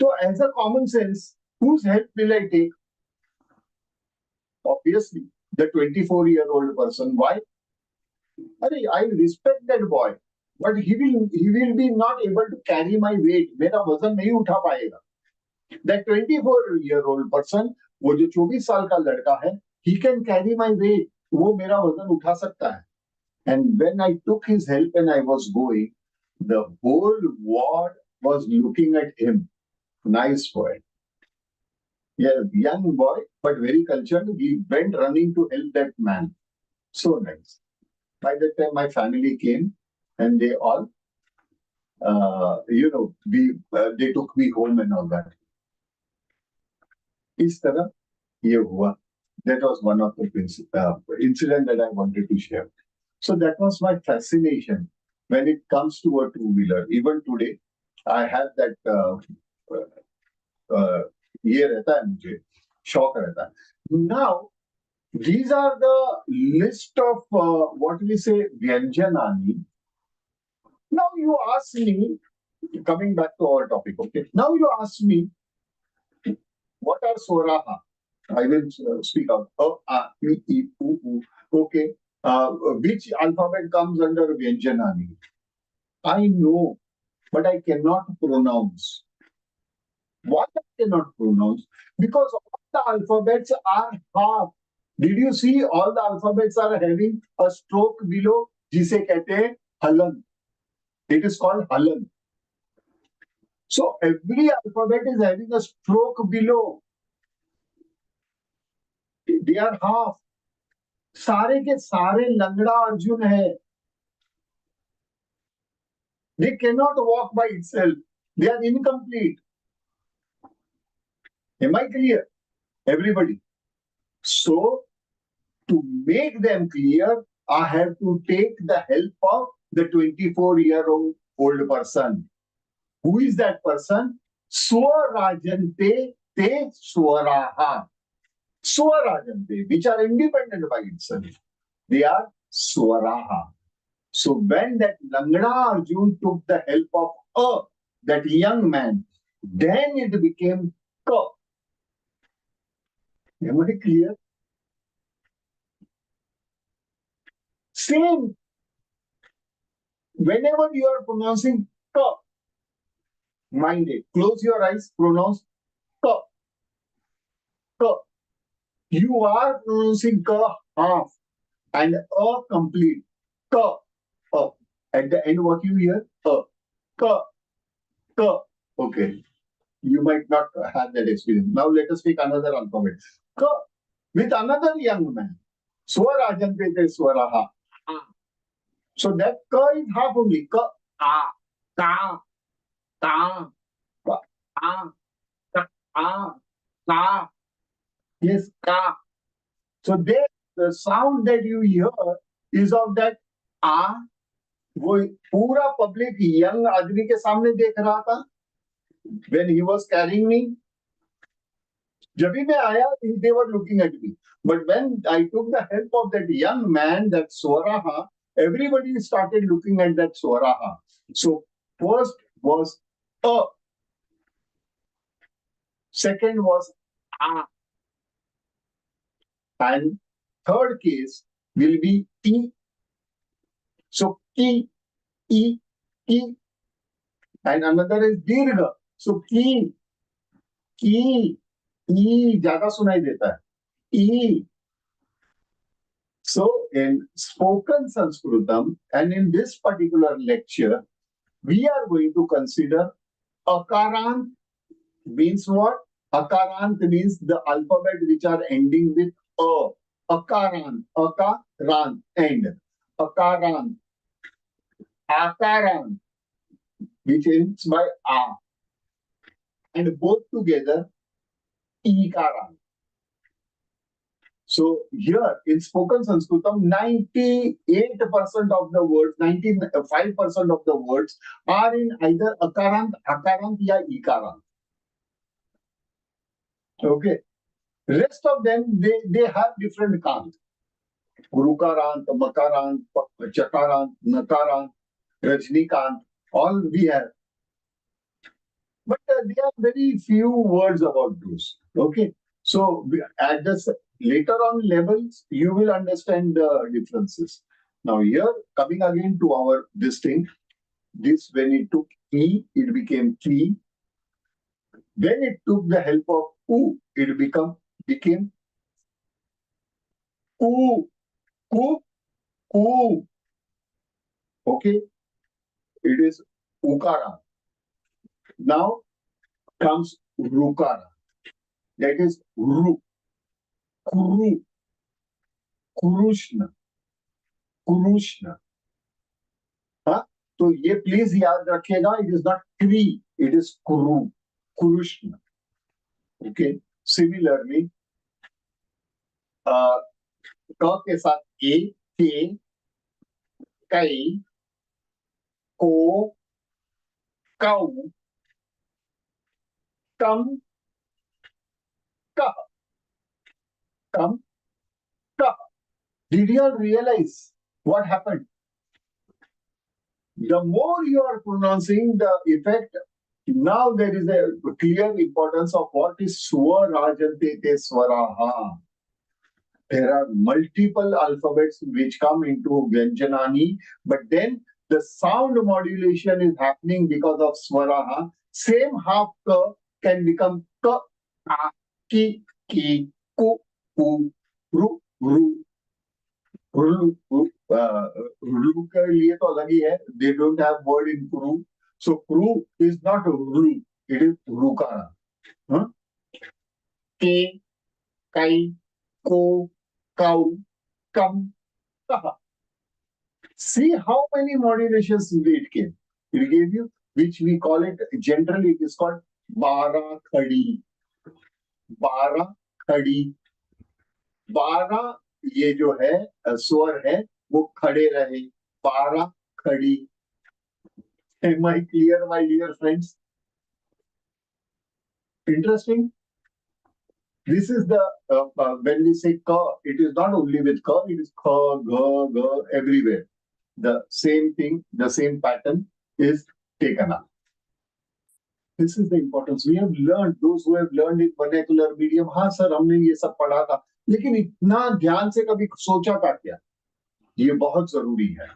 So as a common sense, whose help will I take? Obviously, the 24-year-old person. Why? I respect that boy, but he will be not able to carry my weight. मेरा वजन नहीं उठा पाएगा. That 24-year-old person, वो जो 24 साल का लड़का है, he can carry my weight. वो मेरा वजन उठा सकता है. And when I took his help and I was going, the whole ward was looking at him. Nice boy. Yeah, young boy, but very cultured. He went running to help that man. So nice. By the time my family came, and they all, they took me home and all that. इस तरह ये हुआ. That was one of the incident that I wanted to share. So that was my fascination when it comes to a two-wheeler. Even today, I have that. ये रहता है मुझे, शौक रहता है. Now, these are the list of what we say Vyanjanani. Now you ask me, coming back to our topic, okay? Now you ask me, what are Swaraha? I will speak out. E, U. Okay. Which alphabet comes under Vyanjanani? I know, but I cannot pronounce. Why I cannot pronounce? Because all the alphabets are half. Did you see all the alphabets are having a stroke below? जिसे कहते हैं हलन. It is called halan. So every alphabet is having a stroke below. They are half. सारे के सारे लंगड़ा अर्जुन है. They cannot walk by itself. They are incomplete. Am I clear? Everybody. So, to make them clear, I have to take the help of the 24-year-old person. Who is that person? Swarajante te swaraha. Swarajante, which are independent by itself. They are swaraha. So when that Langda Arjun took the help of that young man, then it became Ka. Am I clear? Same. Whenever you are pronouncing Ka, mind it. Close your eyes, pronounce Ka. Ka. You are pronouncing Ka half and A complete. Ka. At the end, what you hear? Ka. Ka. Okay. You might not have that experience. Now let us take another alphabet. Ka. With another young man. Swarajante swaraha. So that Ka is half only. Ka. A. Ka. Ta. Ka. A. Ka. A. Ka. Yes, Ka. So there, the sound that you hear is of that A वो पूरा public young आदमी के सामने देख रहा था when he was carrying me. जब भी मैं आया, they were looking at me. But when I took the help of that young man, that Swaraha, everybody started looking at that Swaraha. So first was a, second was a, and third case will be T. So T, E, E, and another is Dirgha. So ki, ज्यादा सुनाई देता है. E. So in spoken Sanskritam, and in this particular lecture, we are going to consider Akarant means what? Akarant means the alphabet which are ending with A. Akarant, Akarant, end. Akarant, Akarant, which ends by A. And both together, Ikarant. So here in spoken Sanskritam, 98% of the words, 95% of the words are in either Akarant, Akarant, ya Ikarant. Okay. Rest of them, they have different kant. Gurukarant, Makarant, Chakarant, Nakarant, Rajnikant, all we have. But there are very few words about those. Okay. So at this later on levels, you will understand the differences. Now here, coming again to our this thing, this when it took E, it became Ki. When it took the help of U, it became U, U, U. Okay, it is Ukara. Now comes Rukara. That is Ru, Kuru, Kurushna, Kurushna. हाँ, तो ये please याद रखिएगा, it is not क्री, it is कुरु, कुरुष्ण. Okay. Similarly क के साथ ए, के, कई, को, कौ, कम, कह, कम, कह. Did you all realize what happened? The more you are pronouncing the effect, now there is a clear importance of what is Swarajante Swaraha. There are multiple alphabets which come into Vyanjanani, but then the sound modulation is happening because of Swaraha. Same half ka can become ka, ka, ki, ku, ru, ru. Ru के लिए तो अलग ही है. They don't have word in Kuru. So Kuru is not Ru, it is Rukara. Huh? Ke, kai, ko, kau, kam, kaha. See how many modulations it came. It gave you, which we call it, generally it is called Bara Khadi. Bara Khadi. Bara ये जो है स्वर है वो खड़े रहे. Bara Khadi. Am I clear, my dear friends? Interesting. This is the when we say ka, it is not only with ka, it is ka, ga, ga, everywhere. The same thing, the same pattern is taken up. This is the importance. We have learned, those who have learned in vernacular medium, हाँ sir हमने ये सब पढ़ा था, लेकिन इतना ध्यान से कभी सोचा था क्या? ये बहुत जरूरी है.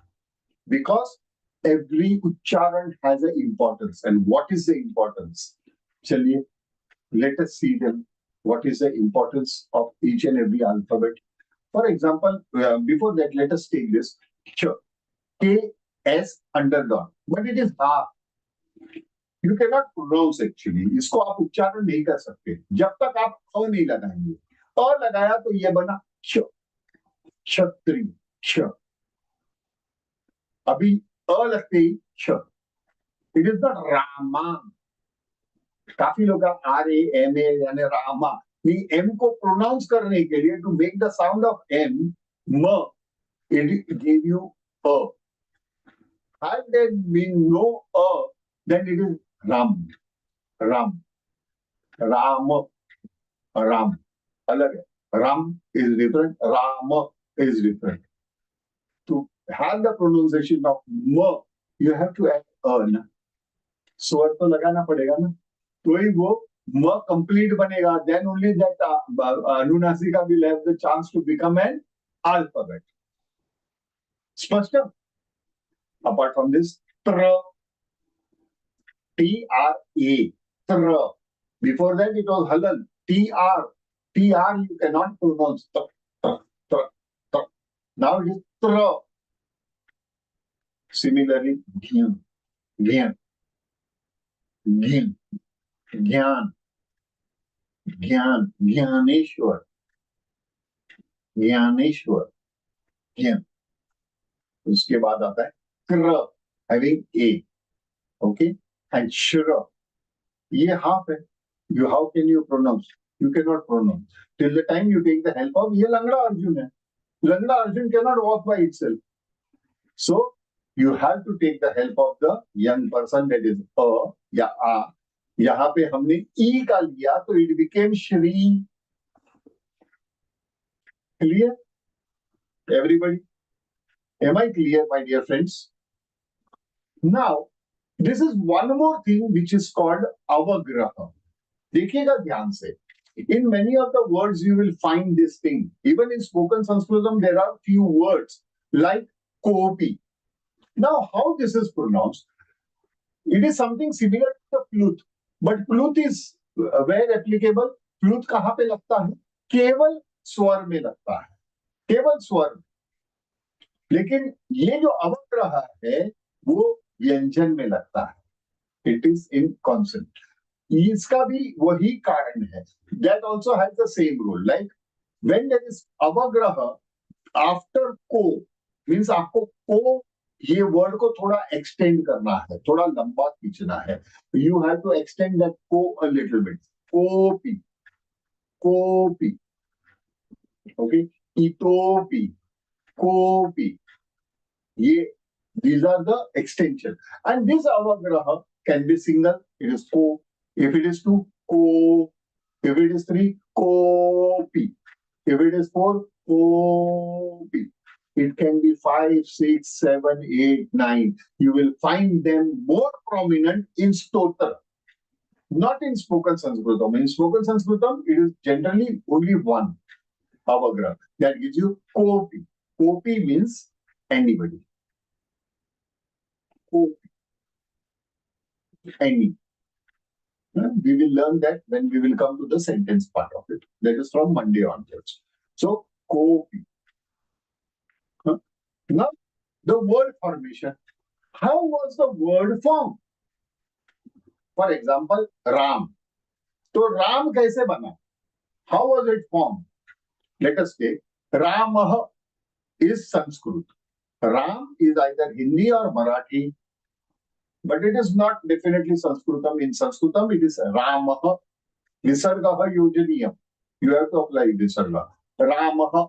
Because every उच्चारण has an importance. And what is the importance? चलिए, let us see them. What is the importance of each and every alphabet? For example, before that, let us take this. Sure. K, S, underdog. But it is half. You cannot pronounce actually. इसको आप उच्चारण नहीं कर सकते जब तक आप अ नहीं लगाएंगे. अ लगाया तो ये बना क्ष, क्षत्रिय, क्ष. अभी अ लगते ही क्ष. It is not Rama. काफी लोग RAMA यानी रामा नहीं, एम को प्रोनाउंस करने के लिए to make the sound of M, म, it give you a. Had there been no then it is Ram. Ram. Ram. Ram. Alag hai. Ram is different. Ram is different. To have the pronunciation of M, you have to add na. स्वर तो लगाना पड़ेगा ना, तो ही वो म complete बनेगा. Then only that अनुनासिका will have the chance to become an alphabet. स्पष्ट? अपार्ट फ्रॉम दिस, त्र, T-R-A, त्र. Before that it was halal, T-R. T-R you cannot pronounce. Tr, tr, tr, tr. Now it is tra. Similarly, Gyan, Gyan, Gyan, Gyan, Gyan, Gyaneshwar, Gyaneshwar, Gyan. उसके बाद आता है क्र, having A, okay, and Shra. ये half है. You, how can you pronounce? You cannot pronounce till the time you take the help of. ये लंगड़ा अर्जुन है. लंगड़ा Arjun cannot walk by itself. So you have to take the help of the young person, that is a या आ. यहाँ पे हमने ई का लिया तो it became Shri. Clear? Everybody? Am I clear, my dear friends? Now, this is one more thing which is called avagraha. देखिएगा ध्यान से. In many of the words you will find this thing. Even in spoken Sanskritam there are few words like kopi. Now, how this is pronounced? It is something similar to the flute, but flute is where applicable. Flute कहाँ पे लगता है? केवल स्वर में लगता है, केवल स्वर. लेकिन ये जो अवग्रह है वो व्यंजन में लगता है. It is in consonant. इसका भी वही कारण है. That also has the same rule. Like when there is avagraha after ko, means आपको को ये वर्ड को थोड़ा एक्सटेंड करना है, थोड़ा लंबा खींचना है. You have to extend that ko a little bit. Kopi, kopi, okay, itopi, kopi. ये, these are the extension. And this avagraha can be single. It is ko. If it is two, ko. If it is three, kopi. If it is four, kopi. It can be 5, 6, 7, 8, 9. You will find them more prominent in stotra, not in spoken Sanskritam. In spoken Sanskritam, it is generally only one avagraha that gives you kopi. Kopi means anybody. Kopi. Any. We will learn that when we will come to the sentence part of it. That is from Monday onwards. So, kopi. Now, the word formation. How was the word formed? For example, Ram. So, Ram कैसे बना? How was it formed? Let us take Ramah is Sanskrit. Ram is either Hindi or Marathi, but it is not definitely Sanskritam. In Sanskritam, it is Ramah. Visargaha yojaniyam. You have to apply Visarga. Ramah.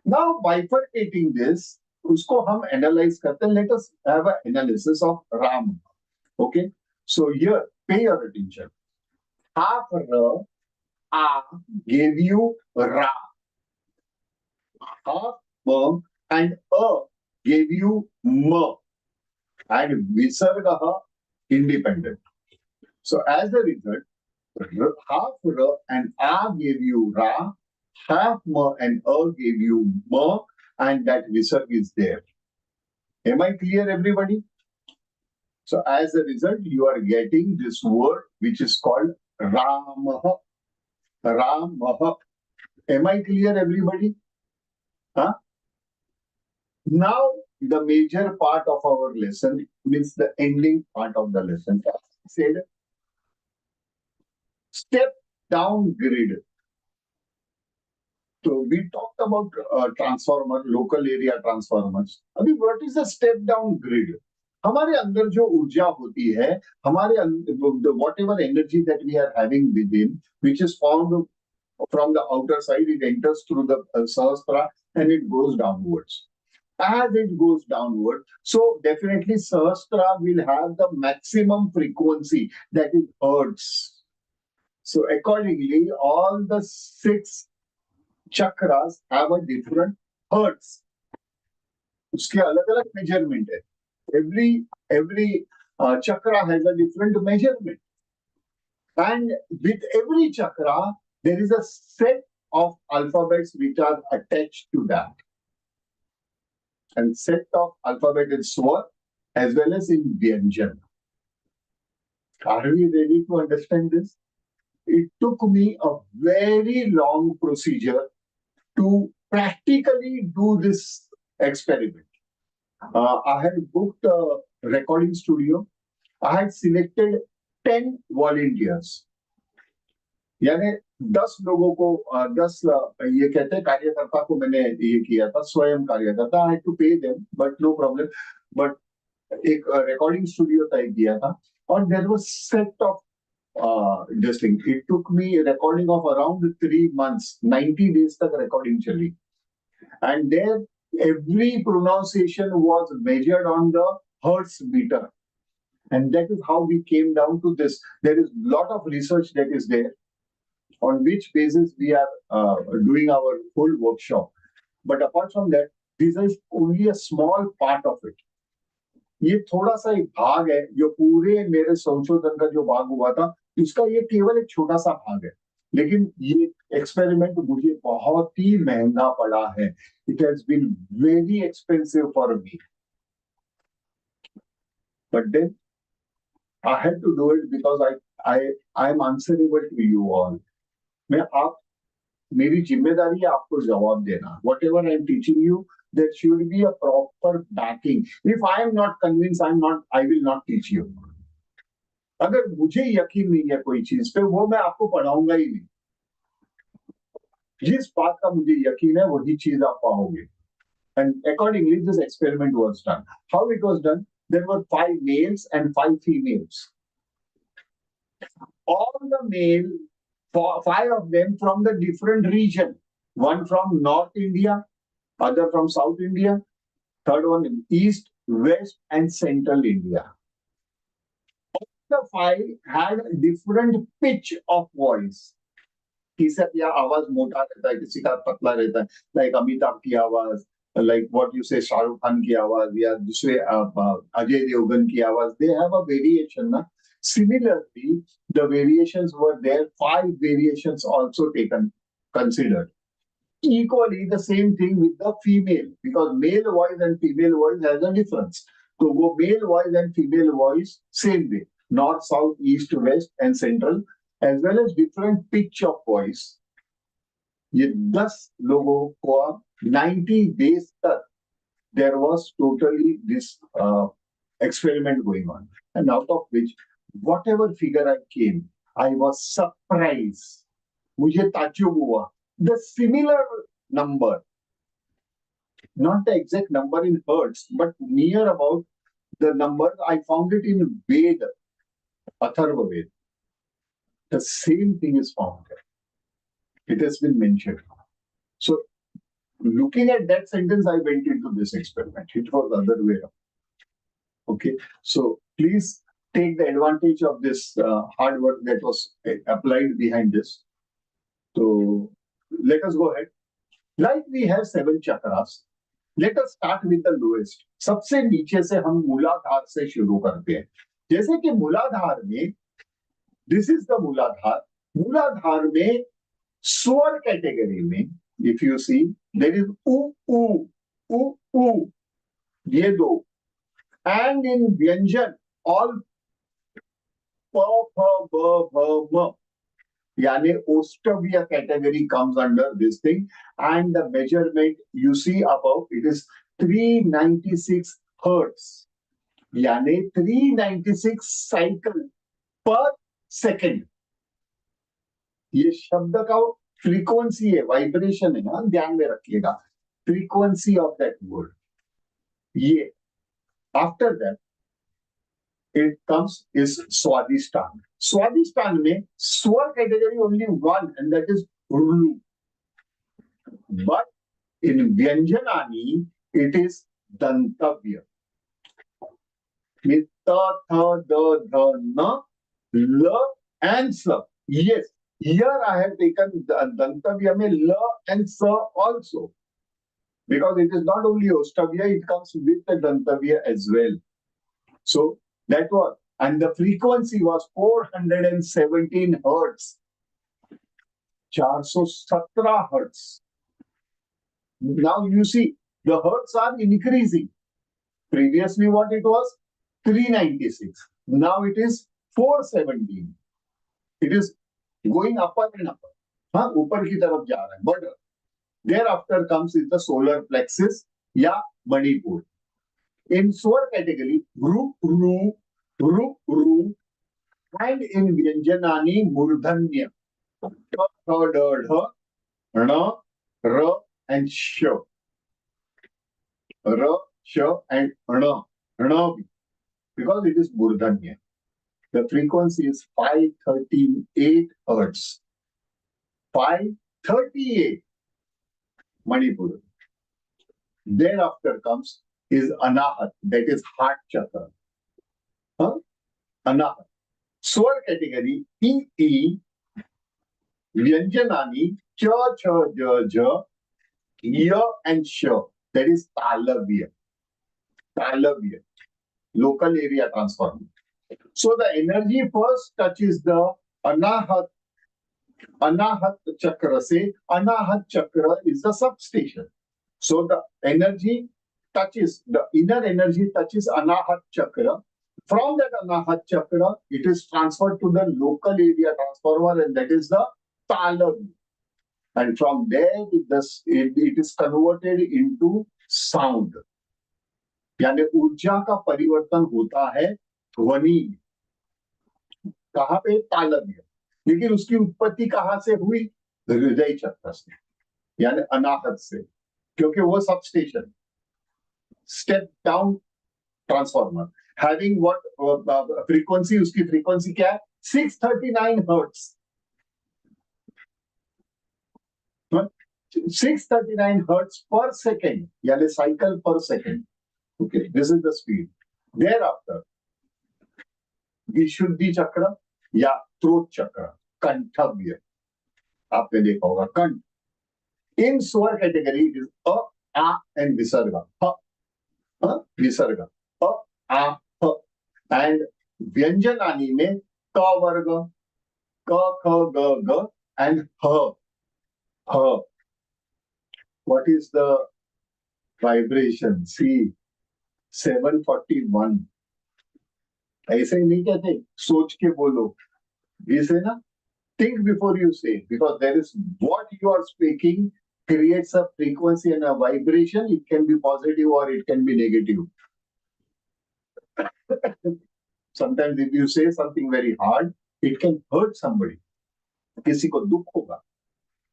Now, bifurcating this, usko hum analyze karte. Let us have an analysis of Ram. Okay. So here, pay your attention. Half R, A gave you Ra. Half M and A gave you M. And Visargaha independent. So as a result, half R and A gave you Ra, half M and A gave you M, and that Visarg is there. Am I clear, everybody? So as a result, you are getting this word which is called Ramah. Ramah. Am I clear, everybody? Huh? Now, the major part of our lesson means the ending part of the lesson. I said, step down grid. So we talked about transformer, local area transformers. अभी what is the step down grid? हमारे अंदर जो ऊर्जा होती है, हमारे whatever energy that we are having within, which is formed from the outer side, it enters through the sahasrara and it goes downwards. as it goes downward. So definitely Sahasrara will have the maximum frequency, that is hertz. So accordingly, all the 6 chakras have a different hertz. उसके अलग अलग measurement है. Every chakra has a different measurement. And with every chakra, there is a set of alphabets which are attached to that. And set of alphabet in Swar as well as in Vyanjan. Are we ready to understand this? It took me a very long procedure to practically do this experiment. I had booked a recording studio. I had selected 10 volunteers. यानी 10 लोगों को 10 ये कहते हैं कार्यकर्ता को मैंने ये किया था, स्वयं कार्यकर्ता. I had to pay them but no problem. But एक रिकॉर्डिंग स्टूडियो टाइप दिया था और there was set of this thing. It took me a recording of around 3 months, 90 days तक recording चली. And there every pronunciation was measured on the hertz meter. And that is how we came down to this. There is a lot of research that is there on which basis we are doing our full workshop. But apart from that, this is only a small part of it. ये थोड़ा सा एक भाग है जो पूरे मेरे संशोधन का जो भाग हुआ था इसका ये केवल एक छोटा सा भाग है. लेकिन ये एक्सपेरिमेंट मुझे बहुत ही महंगा पड़ा है. It has been very expensive for me, but then I had to do it because I am answerable to you all. मैं आप मेरी जिम्मेदारी है आपको जवाब देना. Whatever I am teaching you, there should be a proper backing. If I am not convinced, I will not teach you. अगर मुझे यकीन नहीं है कोई चीज पे, वो मैं आपको पढ़ाऊंगा ही नहीं. जिस बात का मुझे यकीन है वही चीज आप पाओगे. And accordingly, this experiment was done. How it was done? There were 5 males and 5 females. All the male, 5 of them from the different region. One from North India, other from South India, third one in East, West, and Central India. All the 5 had different pitch of voice. किसी का आवाज मोटा रहता है, किसी का पतला रहता है, like अमिताभ की आवाज, like what you say Shahrukh Khan की आवाज या दूसरे अजय देवगन की आवाज. They have a variation. Na? Similarly, the variations were there. 5 variations also considered. Equally the same thing with the female, because male voice and female voice has a difference. So वो male voice and female voice same way, north, south, east, west and central, as well as different pitch of voice. ये 10 लोगों को 90 days तक there was totally this experiment going on, and out of which whatever figure I came, I was surprised. मुझे ताज्जुब हुआ. The similar number, not the exact number in hertz, but near about the number, I found it in Veda, Atharva Veda. The same thing is found there. It has been mentioned. So, looking at that sentence, I went into this experiment. It was the other way around. Okay, so please take the advantage of this hard work that was applied behind this. So, let us go ahead. Like we have 7 chakras, let us start with the lowest. सबसे नीचे से हम मूलाधार से शुरू करते हैं. जैसे कि मूलाधार में, this is the मूलाधार. मूलाधार में स्वर कैटेगरी में, if you see, there is u, ये 2. And in व्यंजन, all p, p, b, b, m. Yani Ostavya category comes under this thing, and the measurement you see above, it is 396 hertz. Yani 396 cycle per second. ये शब्द का frequency है, vibration है. हाँ, ध्यान में रखिएगा. Frequency of that word. ये after that it comes is Swadhisthana. Swadhisthana में स्वर category only 1, and that is Ru. But in Vyanjanani, It is Dantavya. Means ta, tha, da, dha, na, la, and sa. Yes, here I have taken Dantavya mein la and sa also. Because it is not only Ostavya, it comes with the Dantavya as well. So that was, and the frequency was 417 hertz. 417 hertz. Now you see, the hertz are increasing. Previously what it was? 396. Now it is 417. It is going upper and upper. हाँ, ऊपर की तरफ जा रहा है. But thereafter comes is the solar plexus या Manipur. In Swar category, Ru, Ru, Ru, Ru, and in Vyanjanani, Murdhanya. Ka, Tha, Da, Dha, Ra, Ra, and Sh. Ra, Sh, and Ra. Ra, because it is Murdhanya. The frequency is 538 hertz. 538. Manipur. Thereafter comes is Anahat, that is heart chakra. Huh? Anahat. Swar category, E, Vyanjanani, Cha, Cha, Ja, Ja, Ya, and Sh. That is Talavya. Talavya. Local area transformer. So the energy first touches the Anahat chakra. Say Anahat chakra is the substation. So the energy touches, the inner energy touches Anahat chakra. From that Anahat chakra, it is transferred to the local area transformer, and that is the Talavya. And from there, it is converted into sound. यानी ऊर्जा का परिवर्तन होता है ध्वनि में. कहाँ पे? तालव्य. लेकिन उसकी उत्पत्ति कहाँ से हुई? हृदय चक्र से, यानी अनाहत से, क्योंकि वो substation step down transformer having what frequency, उसकी फ्रीक्वेंसी क्या है? 639 हर्ट्ज. 639 hertz per second, यानी cycle per second. Okay, this is the speed. Thereafter, विशुद्धि चक्र या थ्रोट चक्र, कंठव्य. आपने देखा होगा कंठ. In स्वर कैटेगरी इट इज अ, आ एंड विसर्ग. विसर्ग अ, आ, ह. एंड व्यंजनानी में क वर्ग, क, ख, ग, ग एंड ह. ह. What is the vibration? See, 741. ऐसे नहीं कहते सोच के बोलो. We say ना, think before you say, because there is what you are speaking creates a frequency and a vibration. It can be positive or it can be negative. Sometimes if you say something very hard, it can hurt somebody. किसी को दुख होगा.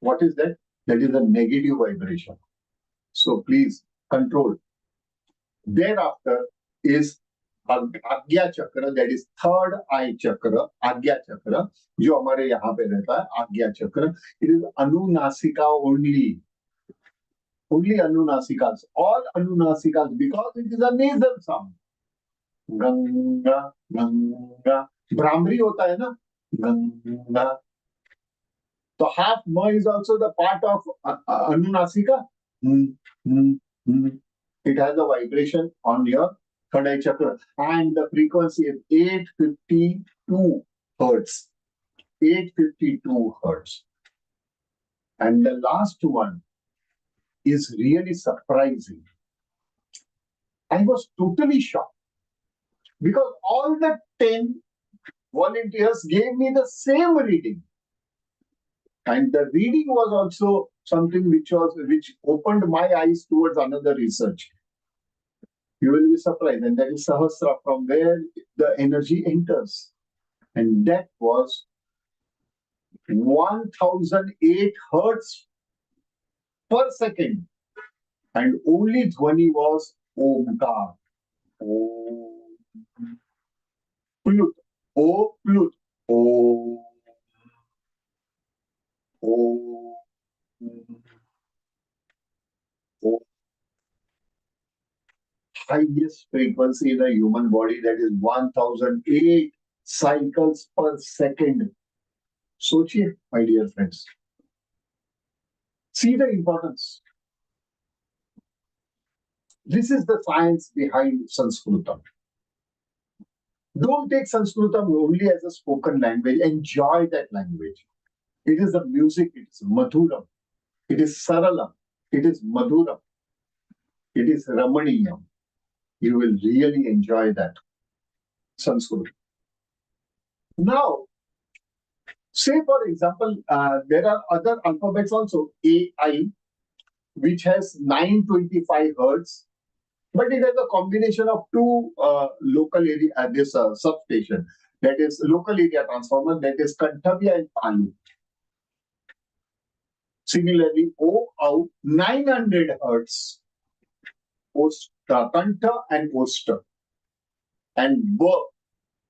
What is that? That is a negative vibration. So please control. Thereafter is आज्ञा चक्र, that is third eye चक्र. आज्ञा चक्र जो हमारे यहाँ पे रहता है, आज्ञा चक्र. It is अनुनासिका only. Only anunasikas. All anunasikas, because it is a nasal sound. Ganga Ganga. Bhramari होता है ना, Ganga. So half ma is also the part of anunasika. It has a vibration on your third eye chakra, and the frequency is 852 hertz. 852 hertz. And the last one is really surprising. I was totally shocked because all the 10 volunteers gave me the same reading. And the reading was also something which opened my eyes towards another research. You will be surprised. And that is Sahasra, from where the energy enters. And that was 1008 hertz per second. And only Dhwani was Omkar. Om. Plut. O plut. Om. Om. Om. frequency in a human body, that is 1008 cycles per second. Sochiye, my dear friends. See the importance. This is the science behind Sanskritam. Don't take Sanskritam only as a spoken language. Enjoy that language. It is the music. It is Madhuram. It is Saralam. It is Madhuram. It is Ramaniyam. You will really enjoy that Sanskrit. Now, say for example, there are other alphabets also, AI, which has 925 hertz, but it has a combination of two local area, this substation, that is local area transformer, that is Kanthavya and Palu. Similarly, O out 900 hertz, Kantha and Oster, and B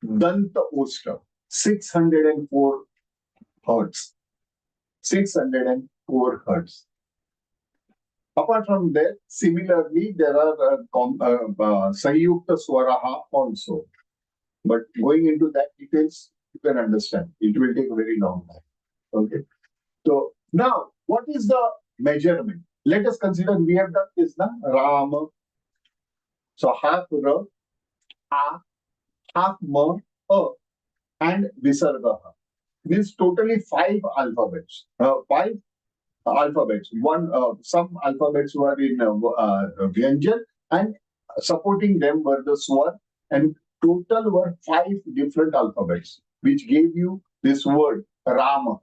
Danta Oster 604 hertz. 604 hertz. Apart from that, similarly, there are Sanyukta Swaraha also. But going into that details, you can understand. It will take a very long time. Okay. So now, what is the measurement? Let us consider we have done this now. Rama. So half R, A, half Ma, A, and Visarga. Means totally 5 alphabets. 5 alphabets. Some alphabets were in Vyanjan, and supporting them were the Swar, and total were 5 different alphabets, which gave you this word Rama.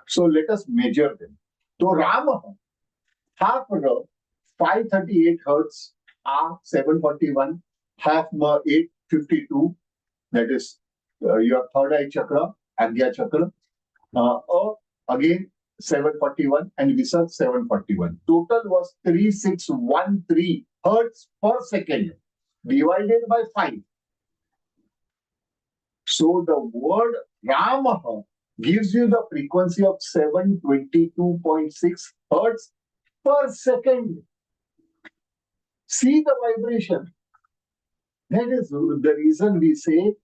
So let us measure them. So Rama, half R, 538 hertz, A 741, half Ma 852, that is your third eye chakra, Agya chakra. Again 741 and Visarga 741. Total was 3613 hertz per second divided by 5. So the word Rama gives you the frequency of 722.6 hertz per second. See the vibration. That is the reason we say,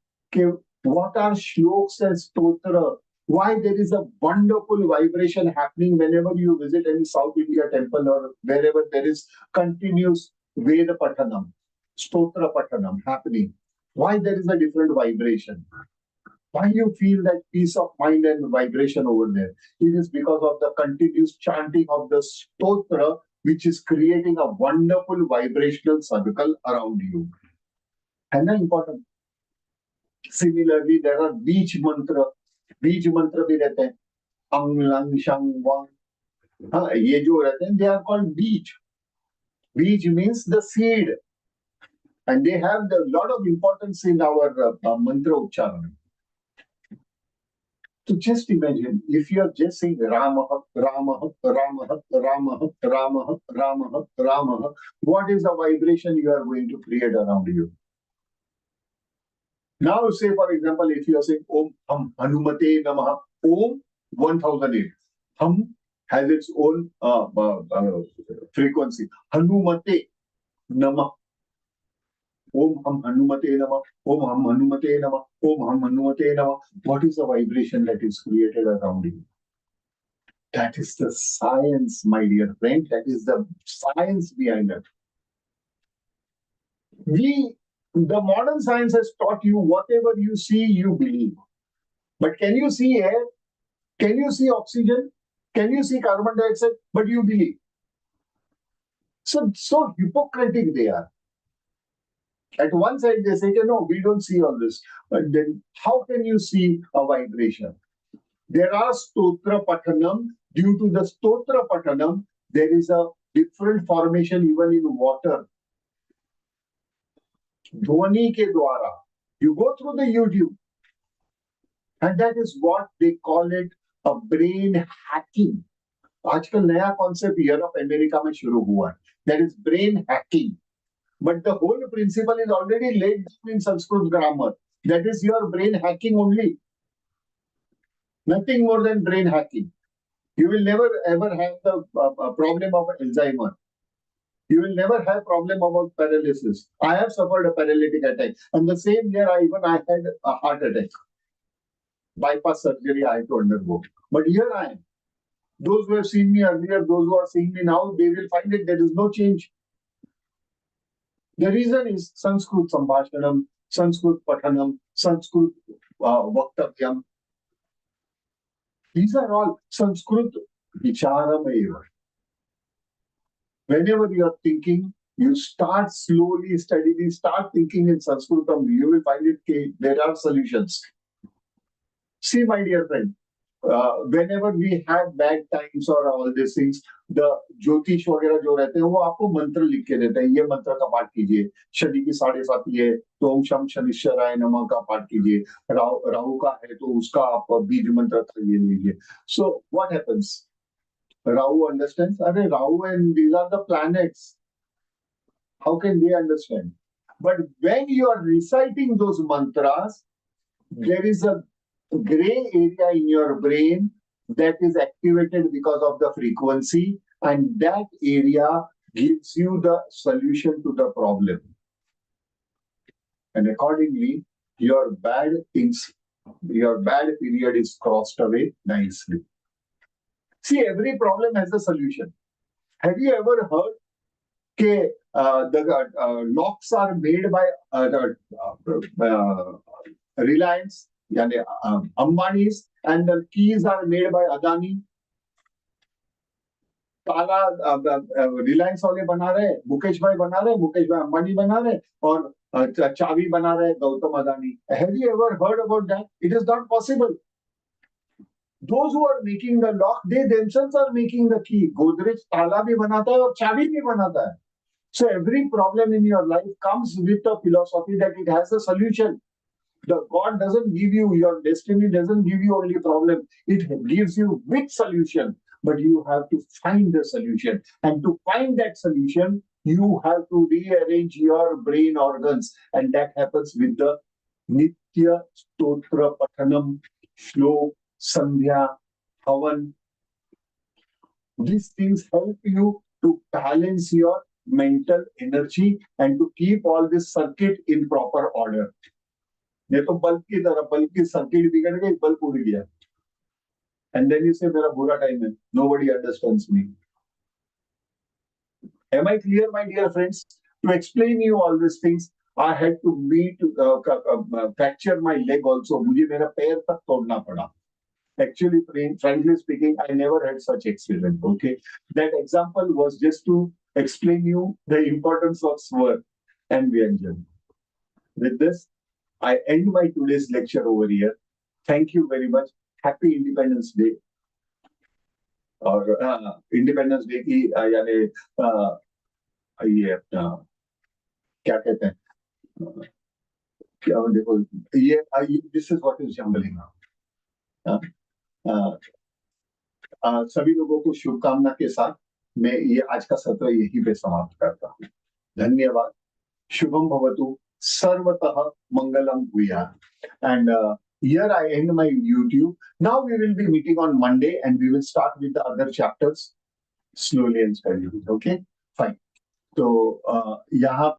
what are shloks and stotra? Why there is a wonderful vibration happening whenever you visit any South India temple or wherever there is continuous Veda Patanam, Stotra Patanam happening. Why there is a different vibration? Why you feel that peace of mind and vibration over there? It is because of the continuous chanting of the Stotra, which is creating a wonderful vibrational circle around you. And that's important. Similarly, there are beach mantra. बीज मंत्र भी रहते हैं अंग lung शंग वंग हाँ ये जो रहते हैं they are called बीज बीज means the seed and they have a lot of importance in our mantra uchcharan. So just imagine if you are just saying Rama Rama Rama Rama Rama Rama Rama, what is the vibration you are going to create around you? Now, say for example, if you are saying Om Ham Hanumate Namaha, Om 1008. Hum has its own frequency. Hanumate Namah. Om Ham Hanumate Namah. Om Ham Hanumate Namah. Om Ham Hanumate Namah. What is the vibration that is created around you? That is the science, my dear friend. That is the science behind it. The modern science has taught you whatever you see, you believe. But can you see air? Can you see oxygen? Can you see carbon dioxide? But you believe. So hypocritic they are. At one side they say, no, we don't see all this. But then how can you see a vibration? There are stotra patanam. Due to the stotra patanam, there is a different formation even in water. Dhwani ke dwara. You go through the YouTube. And that is what they call it a brain hacking. आजकल नया concept Europe America में शुरू हुआ है. That is brain hacking. But the whole principle is already laid down in Sanskrit grammar. That is your brain hacking only. Nothing more than brain hacking. You will never ever have the problem of Alzheimer. You will never have problem about paralysis. I have suffered a paralytic attack, and the same year I had a heart attack. Bypass surgery I had to undergo. But here I am. Those who have seen me earlier, those who are seeing me now, they will find it there is no change. The reason is Sanskrit Sambhashanam, Sanskrit Pathanam, Sanskrit Vaktavyam. These are all Sanskrit Vicharameva. Whenever you are thinking, you start slowly, steadily, start thinking in Sanskritam, you will find it, there are solutions. See, my dear friend, whenever we have bad times or all these things, the ज्योतिष वगैरह जो रहते हैं वो आपको मंत्र लिख के देते हैं, ये मंत्र का पाठ कीजिए, शनि की 7:30 है तो ओम शम शनिश्चराय नमः का पाठ कीजिए, राहु का है तो उसका आप बीज मंत्र का ये लीजिए. So what happens? Rahu understands. Arey, Rahu and these are the planets. How can they understand? But when you are reciting those mantras, there is a gray area in your brain that is activated because of the frequency, and that area gives you the solution to the problem. And accordingly, your bad period is crossed away nicely. See, every problem has a solution. Have you ever heard that the locks are made by Reliance, yani Ambani's, and the keys are made by Adani? ताला रिलायंस वाले बना रहे, मुकेश भाई बना रहे, मुकेश भाई अंबानी बना रहे, और चाबी बना रहे Gautam Adani. Have you ever heard about that? It is not possible. Those who are making the lock, they themselves are making the key. Godrej ताला भी बनाता है और चाबी भी बनाता है. So every problem in your life comes with a philosophy that it has a solution. The God doesn't give you, your destiny doesn't give you only problem. It gives you with solution. But you have to find the solution. And to find that solution, you have to rearrange your brain organs. And that happens with the Nitya Stotra Pathanam, Shlok, Sandhya, Havan. These things help you to balance your mental energy and to keep all this circuit in proper order. नहीं तो bulb की circuit बिगड़ गई, bulb उड़ गया. And then you say मेरा बुरा time है. Nobody understands me. Am I clear, my dear friends? To explain you all these things, I had to fracture my leg also. मुझे मेरा पैर तक तोड़ना पड़ा. Actually, frankly speaking, I never had such experience. Okay, that example was just to explain you the importance of svar and vyanjan. With this, I end my today's lecture over here. Thank you very much. Happy Independence Day. और independence day की यानी ये अपना क्या कहते हैं, क्या देखो ये this is what is jumbling. सभी लोगों को शुभकामना के साथ मैं ये आज का सत्र यहीं पे समाप्त करता हूँ. धन्यवाद. शुभम भवतु. सर्वतः मंगलम भूयात्. And here I end my YouTube. Now we will be meeting on Monday and we will start with the other chapters slowly and steadily. Okay, fine. So यहाँ